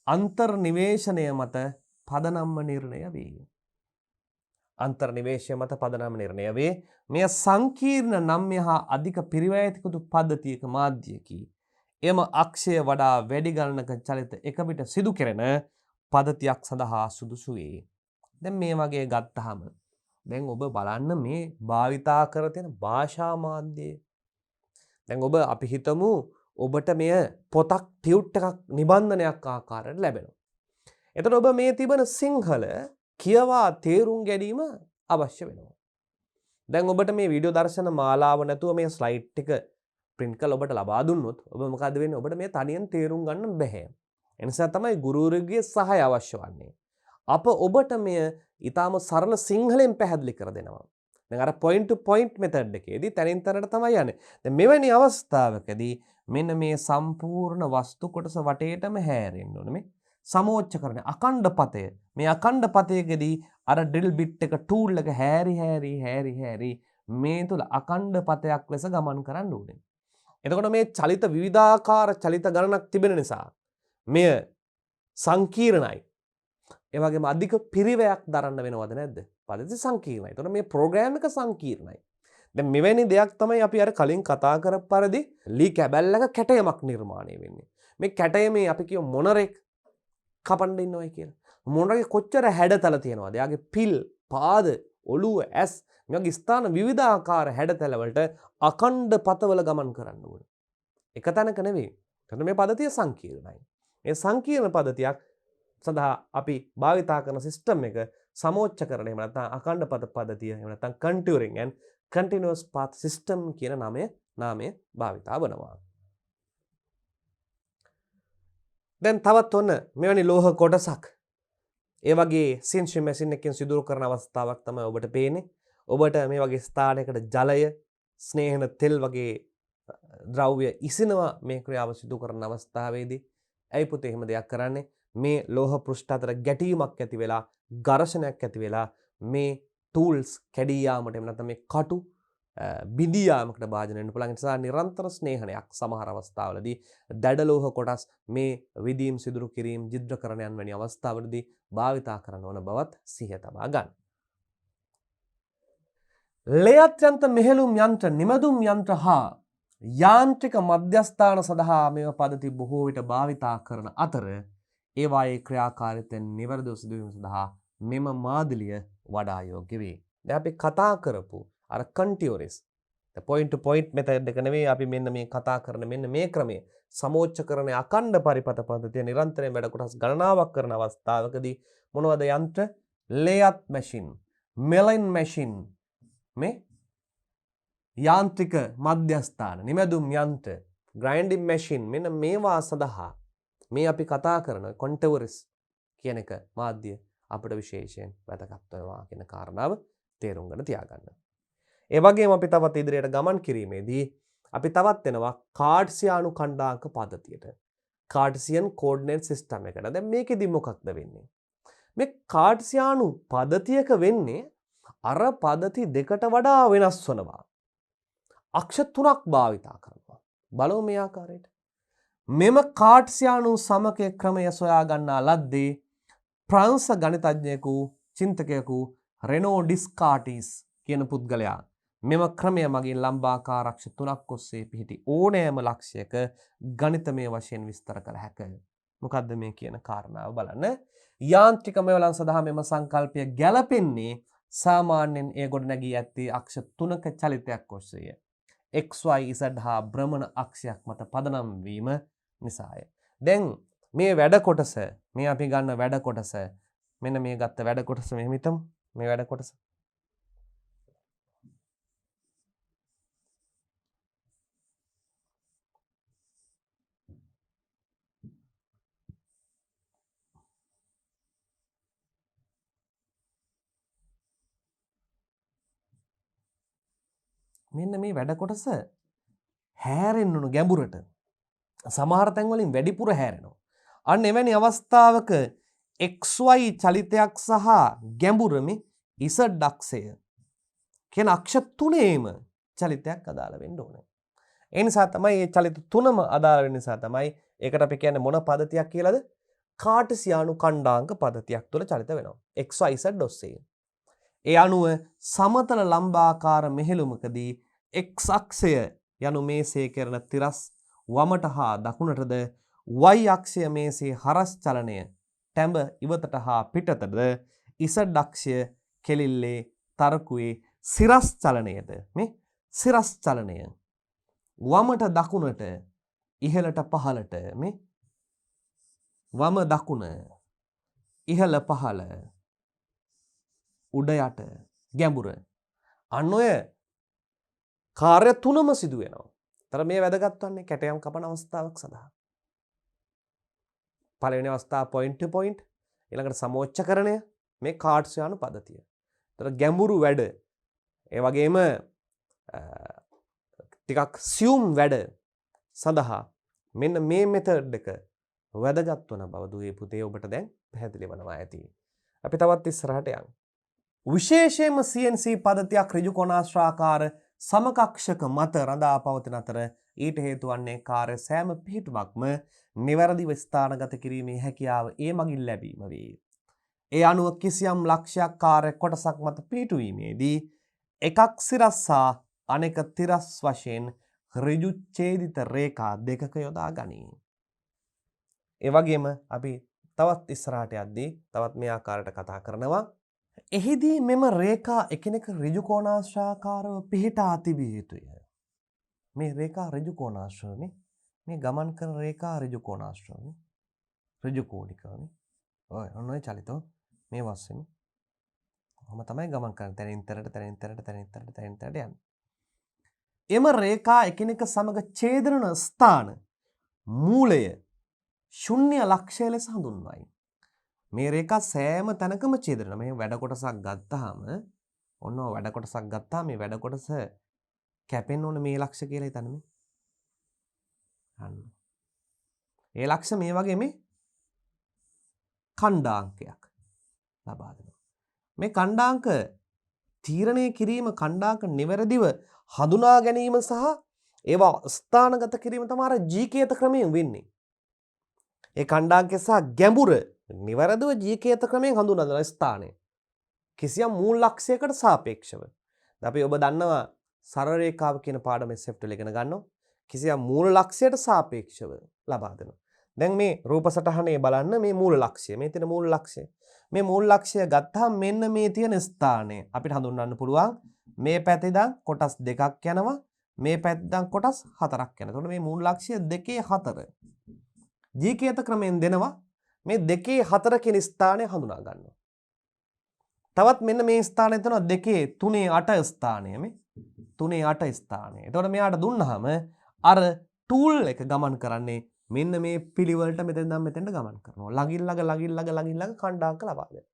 අන්තර්නිවේශනය මත පදනම්ම නිර්ණය වේ. අන්තර්නිවේශය මත පදනම නිර්ණය වේ. මෙය සංකීර්ණ නම්‍ය හා අධික පිරිවැයතිකුතු පද්ධතියක මාධ්‍යයකි. එම අක්ෂය වඩා වැඩි ගණනක චලිත එක විට සිදු කෙරෙන පද්ධතියක් සඳහා සුදුසු වේ. දැන් මේ වගේ ගත්තාම දැන් ඔබ බලන්න මේ භාවිතා කර තියෙන භාෂා මාධ්‍යය. දැන් ඔබ අපි හිතමු ඔබට මෙය පොතක් ටියුට් එකක් නිබන්ධනයක් ආකාරයට ලැබෙනවා. එතකොට ඔබ මේ තිබෙන සිංහල කියවා තේරුම් ගැනීම අවශ්‍ය වෙනවා. දැන් ඔබට මේ වීඩියෝ දර්ශන මාලාව නැතුව මේ ස්ලයිඩ් ටික print කරලා ඔබට ලබා දුන්නොත් ඔබ මොකද වෙන්නේ? ඔබට මේ තනියෙන් තේරුම් ගන්න බැහැ. ඒ නිසා තමයි ගුරුවරයෙකුගේ සහාය අවශ්‍ය වන්නේ. අප ඔබට මෙය ඊටාම සරල සිංහලෙන් පැහැදිලි කර දෙනවා. දැන් අර point to point method එකේදී තනින් තනට තමයි යන්නේ. දැන් මෙවැනි අවස්ථාවකදී මෙන්න මේ සම්පූර්ණ වස්තු කොටස වටේටම හැරෙන්න ඕනේ මේ සමෝච්ච කරන අඛණ්ඩ පතය. මේ අඛණ්ඩ පතයකදී අර ඩ්‍රිල් බිට් එක ටූල් එක හැරි මේ තුල අඛණ්ඩ පතයක් ලෙස ගමන් කරන්න ඕනේ. එතකොට මේ චලිත විවිධාකාර චලිත ගණනක් තිබෙන නිසා මෙය සංකීර්ණයි. ඒ වගේම අධික පිරිවැයක් දරන්න වෙනවද නැද්ද? පද්ධති සංකීර්ණයි. එතකොට මේ ප්‍රෝග්‍රෑම් එක සංකීර්ණයි. දැන් මෙවැනි දෙයක් තමයි අපි අර කලින් කතා කරපු පරිදි ලී කැබැල්ලක කැටයමක් නිර්මාණය වෙන්නේ. මේ කැටයමේ අපි කියමු මොනරෙක් කපන්න ඉන්නවයි කියලා. මොනරගේ කොච්චර හැඩතල තියෙනවද? එයාගේ පිල්, පාද, ඔළුව, ඇස් මේ වගේ ස්ථාන විවිධාකාර හැඩතල වලට අඛණ්ඩ පතවල ගමන් කරන්න ඕනේ. එක තැනක නෙවෙයි. එතන මේ පද්ධතිය සංකීර්ණයි. මේ සංකීර්ණ පද්ධතියක් සඳහා අපි භාවිතා කරන සිස්ටම් එක සමෝච්චකරණය එහෙම නැත්නම් අඛණ්ඩ පත පද්ධතිය එහෙම නැත්නම් contouring and continuous path system කියන නාමය භාවිතා වෙනවා. දැන් තවත් ඔන්න මෙවැනි ලෝහ කොටසක් ඒ වගේ CNC මැෂින් එකකින් සිදුරු කරන අවස්ථාවක් තමයි ඔබට පේන්නේ. ඔබට මේ වගේ ස්ථානයකට ජලය, ස්නේහන තෙල් වගේ ද්‍රව්‍ය ඉසිනවා මේ ක්‍රියාව සිදු කරන අවස්ථාවේදී. ඇයි පුතේ එහෙම දෙයක් කරන්නේ? මේ ලෝහ පෘෂ්ඨ අතර ගැටීමක් ඇති වෙලා, ඝර්ෂණයක් ඇති වෙලා මේ ටූල්ස් කැඩී යාමට එහෙම නැත්නම් මේ කටු බිඳී යාමකට භාජනය වෙන්න පුළුවන්. ඒ නිසා නිරන්තර ස්නේහනයක් සමහර අවස්ථාවලදී දඩ ලෝහ කොටස් මේ විදීම් සිදුරු කිරීම ජිද්‍රකරණයන් වැනි අවස්ථාවලදී භාවිතා කරන්න ඕන බවත් සිහිය තබා ගන්න. ලේයත් යන්ත්‍ර, මෙහෙලුම් යන්ත්‍ර, නිමැදුම් යන්ත්‍ර හා යාන්ත්‍රික මධ්‍යස්ථාන සඳහා මේව පද්ධති බොහෝ විට භාවිතා කරන අතර ඒවායේ ක්‍රියාකාරීත්වය නිවැරදිව සිදුවීම සඳහා මෙම මාදිලිය වඩා යෝග්‍ය වේ. දැන් අපි කතා කරපු අර කන්ටියුරිස් point to point method එක නෙවෙයි අපි මෙන්න මේ කතා කරන මෙන්න මේ ක්‍රමය සමෝච්චකරණයේ අඛණ්ඩ පරිපත පද්ධතිය නිරන්තරයෙන් වැඩ කොටස් ගණනාවක් කරන අවස්ථාවකදී මොනවද යන්ත්‍ර? ලේයත් මැෂින්, මෙලින් මැෂින්, මේ යාන්ත්‍රික මධ්‍යස්ථාන, නිමැදුම් යන්ත්‍ර, ග්‍රයින්ඩින් මැෂින්, මෙන්න මේවා සඳහා මේ අපි කතා කරන කොන්ටියුරිස් කියන එක මාධ්‍ය අපිට විශේෂයෙන් වැදගත් වෙනවා කියන කාරණාව තේරුම් ගන්න තියාගන්න. ඒ වගේම අපි තවත් ඉදිරියට ගමන් කිරීමේදී අපි තවත් එනවා කාඩ්සියානු ඛණ්ඩාංක පද්ධතියට. කාඩ්සියන් කෝඩිනේට් සිස්ටම් එකට. දැන් මේකෙදි මොකක්ද වෙන්නේ? මේ කාඩ්සියානු පද්ධතියක වෙන්නේ අර පද්ධති දෙකට වඩා වෙනස් වෙනවා. අක්ෂර තුනක් භාවිතා කරනවා. බලමු මේ ආකාරයට. මෙම කාඩ්සියානු සමකය ක්‍රමය සොයා ගන්නා ලද්දේ ප්‍රංශ ගණිතඥයෙකු චින්තකයෙකු රෙනෝ ඩිස්කාටිස් කියන පුද්ගලයා මෙම ක්‍රමය මගින් ලම්බාකාර අක්ෂර තුනක් ඔස්සේ පිහිටි ඕනෑම ලක්ෂයක ගණිතමය වශයෙන් විස්තර කළ හැකිය. මොකද්ද මේ කියන කාරණාව බලන්න. යාන්ත්‍රික මෙවලම් සඳහා මෙම සංකල්පය ගැලපෙන්නේ සාමාන්‍යයෙන් ඒ ගොඩනැගී ඇත්තේ අක්ෂර තුනක චලිතයක් ඔස්සේය. XY Z හා භ්‍රමණ අක්ෂයක් මත පදනම් වීම නිසාය. දැන් මේ වැඩ කොටස මේ අපි ගන්න වැඩ කොටස මෙන්න මේ ගත්ත වැඩ කොටස මෙහෙම හිතමු. මේ වැඩ කොටස මෙන්න මේ වැඩ කොටස හැරෙන්න උණු ගැඹුරට සමහර තැන් වලින් වැඩිපුර හැරෙනවා. අන්න එවැනි අවස්ථාවක XY චලිතයක් සහ ගැඹුරමේ Z අක්ෂය කියන අක්ෂ තුනේම චලිතයක් අදාළ වෙන්න ඕනේ. ඒ නිසා තමයි මේ චලිත තුනම අදාළ වෙන නිසා තමයි ඒකට අපි කියන්නේ මොන පද්ධතියක් කියලාද? කාටසියානු ඛණ්ඩාංක පද්ධතියක් තුළ චලිත වෙනවා. XYZ ඔස්සේ. ඒ අනුව සමතල ලම්බාකාර මෙහෙළුමකදී X අක්ෂය යනු මේසේ කරන තිරස් වමට හා දකුණටද Y අක්ෂය මේසේ හරස් චලනය ටැඹ ඉවතට හා පිටතද Z අක්ෂය කෙලිල්ලේ තරකුවේ සිරස් චලනයද මේ සිරස් චලනය වමට දකුණට ඉහළට පහළට මේ වම දකුණ ඉහළ පහළ උඩ යට ගැඹුර අන්න ඔය කාර්ය තුනම සිදු වෙනවා. තර මේ වැදගත් වන්නේ කැටයම් කපන අවස්ථාවක් සඳහා. පළවෙනි අවස්ථාව point to point, ඊළඟට සමෝච්චකරණය මේ කාට්සියානු පද්ධතිය. තර ගැඹුරු වැඩ ඒ වගේම ටිකක් සියුම් වැඩ සඳහා මෙන්න මේ මෙතඩ් එක වැදගත් වන බව දුවේ පුතේ ඔබට දැන් පැහැදිලි වෙනවා ඇති. අපි තවත් ඉස්සරහට යමු. විශේෂයෙන්ම CNC පද්ධතියක් ඍජු කොණාශ්‍රාකාර සමකක්ෂක මත රඳා පවතින අතර ඊට හේතු වන්නේ කාර්ය සෑම පිහිටුවක්ම නිවැරදිව ස්ථානගත කිරීමේ හැකියාව ඒ මගින් ලැබීම වේ. ඒ අනුව කිසියම් ලක්ෂයක් කාර්ය කොටසක් මත පිහිටුවීමේදී එකක් සිරස් හා අනෙක තිරස් වශයෙන් ඍජු ඡේදිත රේඛා දෙකක යොදා ගනී. ඒ වගේම අපි තවත් ඉස්සරහට යද්දී තවත් මේ ආකාරයට කතා කරනවා. එහිදී මෙම රේඛා එකිනෙක ඍජු කෝණාශ්‍රාකාරව පිහිටා තිබිය යුතුය. මේ රේඛා ඍජු කෝණාශ්‍රවනේ මේ ගමන් කරන රේඛා ඍජු කෝණාශ්‍රවනේ ඍජු කෝණිකවනේ. ඔය ඔන්න චලිතව මේ වස්සෙම ඔහම තමයි ගමන් කරන්නේ. තැනින් තැනට යන්නේ. එම රේඛා එකිනෙක සමග ඡේදන ස්ථාන මූලය ශුන්‍ය ලක්ෂය ලෙස හඳුන්වයි. මේ රේඛා සෑම තැනකම ඡේදන. මේ වැඩ කොටසක් ගත්තාම ඔන්න වැඩ කොටසක් ගත්තා මේ වැඩ කොටස කැපෙන්න ඕන මේ ලක්ෂ කියලා හිතන්න මේ. අන්න. ඒ ලක්ෂ මේ වගේ මේ ඛණ්ඩාංකයක් ලබා දෙනවා. මේ ඛණ්ඩාංක තීරණය කිරීම ඛණ්ඩාංක නිවැරදිව හඳුනා ගැනීම සහ ඒවා ස්ථානගත කිරීම තමයි අර ජීකේත ක්‍රමයෙන් වෙන්නේ. ඒ ඛණ්ඩාංකය සහ ගැඹුර නිවැරදිව ජීකේත ක්‍රමයෙන් හඳුනා ගන්න ස්ථානය. කිසියම් මූල ලක්ෂයකට සාපේක්ෂව. අපි ඔබ දන්නවා සරල රේඛාව කියන පාඩම SFT ඉගෙන ගන්නවා. කිසියම් මූල ලක්ෂයට සාපේක්ෂව ලබා දෙනවා. දැන් මේ රූප සටහනේ බලන්න මේ මූල ලක්ෂය. මේ තියෙන මූල ලක්ෂය. මේ මූල ලක්ෂය ගත්තාම මෙන්න මේ තියෙන ස්ථානය අපිට හඳුන්වන්න පුළුවන්. මේ පැත්තේ ඉඳන් කොටස් දෙකක් යනවා. මේ පැත්තේ ඉඳන් කොටස් හතරක් යනවා. එතකොට මේ මූල ලක්ෂය 2 4. ජීකේත ක්‍රමයෙන් දෙනවා. මේ 2 4 කියන ස්ථානය හඳුනා ගන්නවා. තවත් මෙන්න මේ ස්ථානය තියෙනවා 2 3 8 ස්ථානය මේ 3 8 ස්ථානය. එතකොට මෙයාට දුන්නාම අර ටූල් එක ගමන් කරන්නේ මෙන්න මේ පිළිවෙලට මෙතෙන් නම් මෙතෙන්ට ගමන් කරනවා. ළඟින් ළඟ ඛණ්ඩාංක ලබා දෙනවා.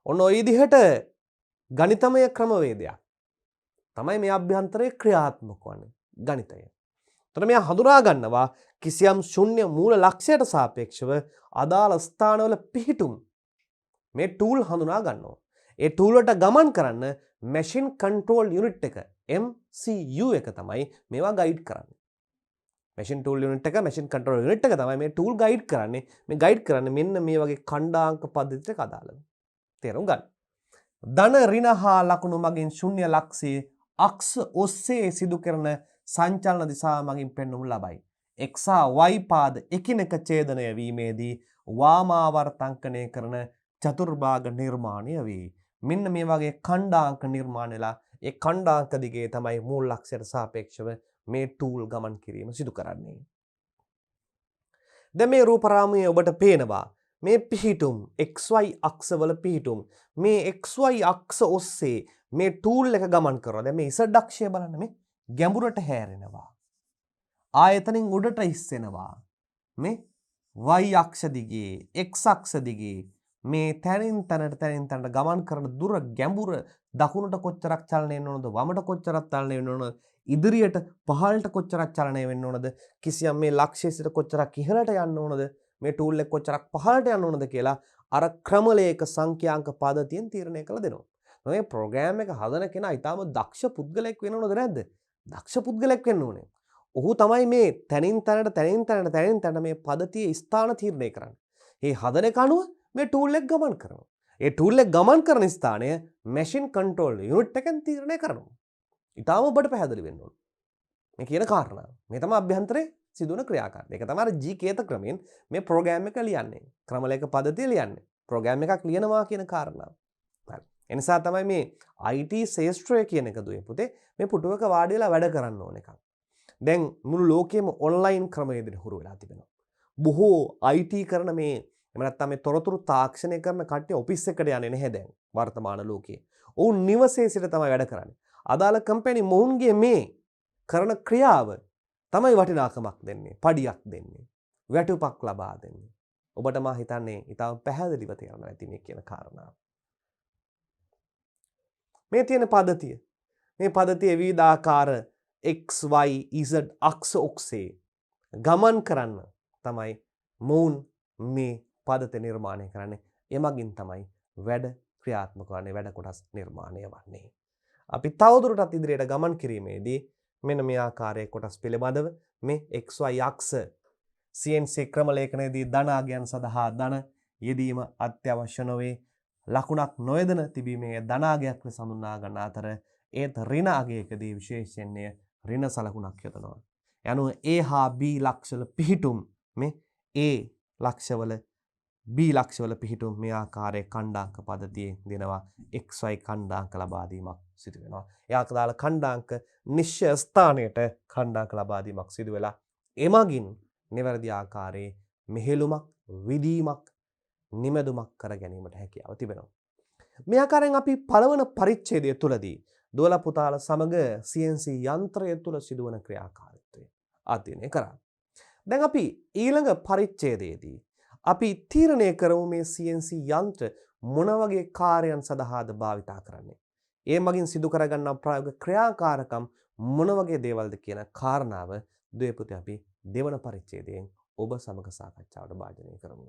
ඔන්න ඔය විදිහට ගණිතමය ක්‍රමවේදයක් තමයි මේ අභ්‍යන්තරයේ ක්‍රියාත්මක වන්නේ ගණිතය. එතකොට මෙයා හඳුනා ගන්නවා කිසියම් ශුන්‍ය මූල ලක්ෂයට සාපේක්ෂව අදාළ ස්ථානවල පිහිටුම් මේ ටූල් හඳුනා ගන්නවා. ඒ ටූල් වලට ගමන් කරන්න මැෂින් කන්ට්‍රෝල් යුනිට් එක MCU එක තමයි මේවා ගයිඩ් කරන්නේ. මැෂින් ටූල් යුනිට් එක මැෂින් කන්ට්‍රෝල් යුනිට් එක තමයි මේ ටූල් ගයිඩ් කරන්නේ. මේ ගයිඩ් කරන්නේ මෙන්න මේ වගේ ඛණ්ඩාංක පද්ධතියට අදාළව. තේරුම් ගන්න. ධන ඍණ හා ලකුණු මගින් ශුන්‍ය ලක්ෂයේ අක්ෂ ඔස්සේ සිදු කරන සංචලන දිශාව මගින් පෙන්වනු ලබයි. x හා y පාද එකිනෙක ඡේදනය වීමේදී වාමාවර්තංකනය කරන චතුර්භාග නිර්මාණය වේ. මෙන්න මේ වගේ ඛණ්ඩාංක නිර්මාණය වෙලා ඒ ඛණ්ඩාංක දිගේ තමයි මූල ලක්ෂයට සාපේක්ෂව මේ ටූල් ගමන් කිරීම සිදු කරන්නේ. දැන් මේ රූප රාමුවේ ඔබට පේනවා මේ පිහිටුම් xy අක්ෂවල පිහිටුම් මේ xy අක්ෂ ඔස්සේ මේ ටූල් එක ගමන් කරනවා. දැන් මේ z අක්ෂය බලන්න මේ ගැඹුරට හැරෙනවා. ආයතනෙන් උඩට ඉස්සෙනවා. මේ y අක්ෂ දිගේ x අක්ෂ දිගේ මේ තැනින් තැනට ගමන් කරන දුර ගැඹුර දකුණට කොච්චරක් චලනය වෙන්න ඕනද වමට කොච්චරක් චලනය වෙන්න ඕනද ඉදිරියට පහළට කොච්චරක් චලනය වෙන්න ඕනද කිසියම් මේ ලක්ෂ්‍යයේ සිට කොච්චරක් ඉහළට යන්න ඕනද මේ ටූල් එක කොච්චරක් පහළට යන්න ඕනද කියලා අර ක්‍රමලේඛ සංඛ්‍යාංක පද්ධතියෙන් තීරණය කළ දෙනවා. මේ ප්‍රෝග්‍රෑම් එක හදන කෙනා ඊටාම දක්ෂ පුද්ගලෙක් වෙන්න ඕනද නැද්ද? දක්ෂ පුද්ගලෙක් වෙන්න ඕනේ. ඔහු තමයි මේ තැනින් තැනට මේ පද්ධතියේ ස්ථාන තීරණය කරන්නේ. මේ හදන එක අනුව මේ ටූල් එක ගමන් කරනවා. ඒ ටූල් එක ගමන් කරන ස්ථානය මැෂින් කන්ට්‍රෝල් යුනිට් එකෙන් තීරණය කරනවා. ඊටාම ඔබට පැහැදිලි වෙන්න ඕන. මේ කියන කාරණා. මේ තමයි අභ්‍යන්තරයේ සිදුවන ක්‍රියාකාරී. ඒක තමයි ජීකේත ක්‍රමයෙන් මේ ප්‍රෝග්‍රෑම් එක ලියන්නේ. ක්‍රමලේඛ පද්ධතිය ලියන්නේ. ප්‍රෝග්‍රෑම් එකක් ලියනවා කියන කාරණාව. හරි. ඒ නිසා තමයි මේ IT ශාස්ත්‍රය කියන එක දුවේ පුතේ මේ පුටුවක වාඩි වෙලා වැඩ කරන්න ඕන එකක්. දැන් මුළු ලෝකෙම ඔන්ලයින් ක්‍රමවේදෙට හුරු වෙලා තිබෙනවා. බොහෝ IT කරන මේ එහෙම නැත්නම් මේ තොරතුරු තාක්ෂණය කරන කට්ටිය ඔෆිස් එකට යන්නේ නැහැ දැන් වර්තමාන ලෝකයේ. ඔවුන් නිවසේ සිට තමයි වැඩ කරන්නේ. අදාළ කම්පැනි මොවුන්ගේ මේ කරන ක්‍රියාව තමයි වටිනාකමක් දෙන්නේ, පඩියක් දෙන්නේ, වැටුපක් ලබා දෙන්නේ. ඔබට මා හිතන්නේ ඊටම පැහැදිලිව තේරෙනවා ඇති මේ කියන කාරණාව. මේ තියෙන පද්ධතිය. මේ පද්ධතියේ විවිධාකාර x y z අක්ෂ ඔස්සේ ගමන් කරන්න තමයි මොවුන් මේ පද්ධතිය නිර්මාණය කරන්නේ. එමගින් තමයි වැඩ ක්‍රියාත්මක වන්නේ, වැඩ කොටස් නිර්මාණය වන්නේ. අපි තවදුරටත් ඉදිරියට ගමන් කිරීමේදී මෙන්න මේ ආකාරයේ කොටස් පිළිබඳව මේ xy අක්ෂ CNC ක්‍රම ලේඛනයේදී ධන අගයන් සඳහා ධන යෙදීම අත්‍යවශ්‍ය නොවේ. ලකුණක් නොයදන තිබීමේ ධන අගයක් ලෙස හඳුන්වා ගන්න අතර ඒත් ඍණ අගයකදී විශේෂයෙන්ම ඍණ සලකුණක් යොදනවා. යනුව A හා B ලක්ෂවල පිහිටුම් මේ A ලක්ෂවල B ලක්ෂවල පිහිටුම් මේ ආකාරයේ ඛණ්ඩාංක පද්ධතියෙන් දෙනවා xy ඛණ්ඩාංක ලබා දීමක් සිදු වෙනවා. එයාට දාලා ඛණ්ඩාංක නිශ්චය ස්ථානයට ඛණ්ඩාංක ලබා දීමක් සිදු වෙලා එමගින් නිවැරදි ආකාරයේ මෙහෙලුමක්, විදීමක්, නිමැදුමක් කර ගැනීමට හැකියාව තිබෙනවා. මේ ආකාරයෙන් අපි පළවන පරිච්ඡේදය තුලදී දුවල පුතාලා සමග CNC යන්ත්‍රය තුල සිදුවන ක්‍රියාකාරීත්වය අධ්‍යයනය කරා. දැන් අපි ඊළඟ පරිච්ඡේදයේදී අපි තීරණය කරමු මේ CNC යන්ත්‍ර මොන වගේ කාර්යයන් සඳහාද භාවිතා කරන්නේ. ඒ මගින් සිදු කරගන්නා ප්‍රායෝගික ක්‍රියාකාරකම් මොන වගේ දේවල්ද කියන කාරණාව දුවේ පුතේ අපි දෙවන පරිච්ඡේදයෙන් ඔබ සමග සාකච්ඡාවට භාජනය කරමු.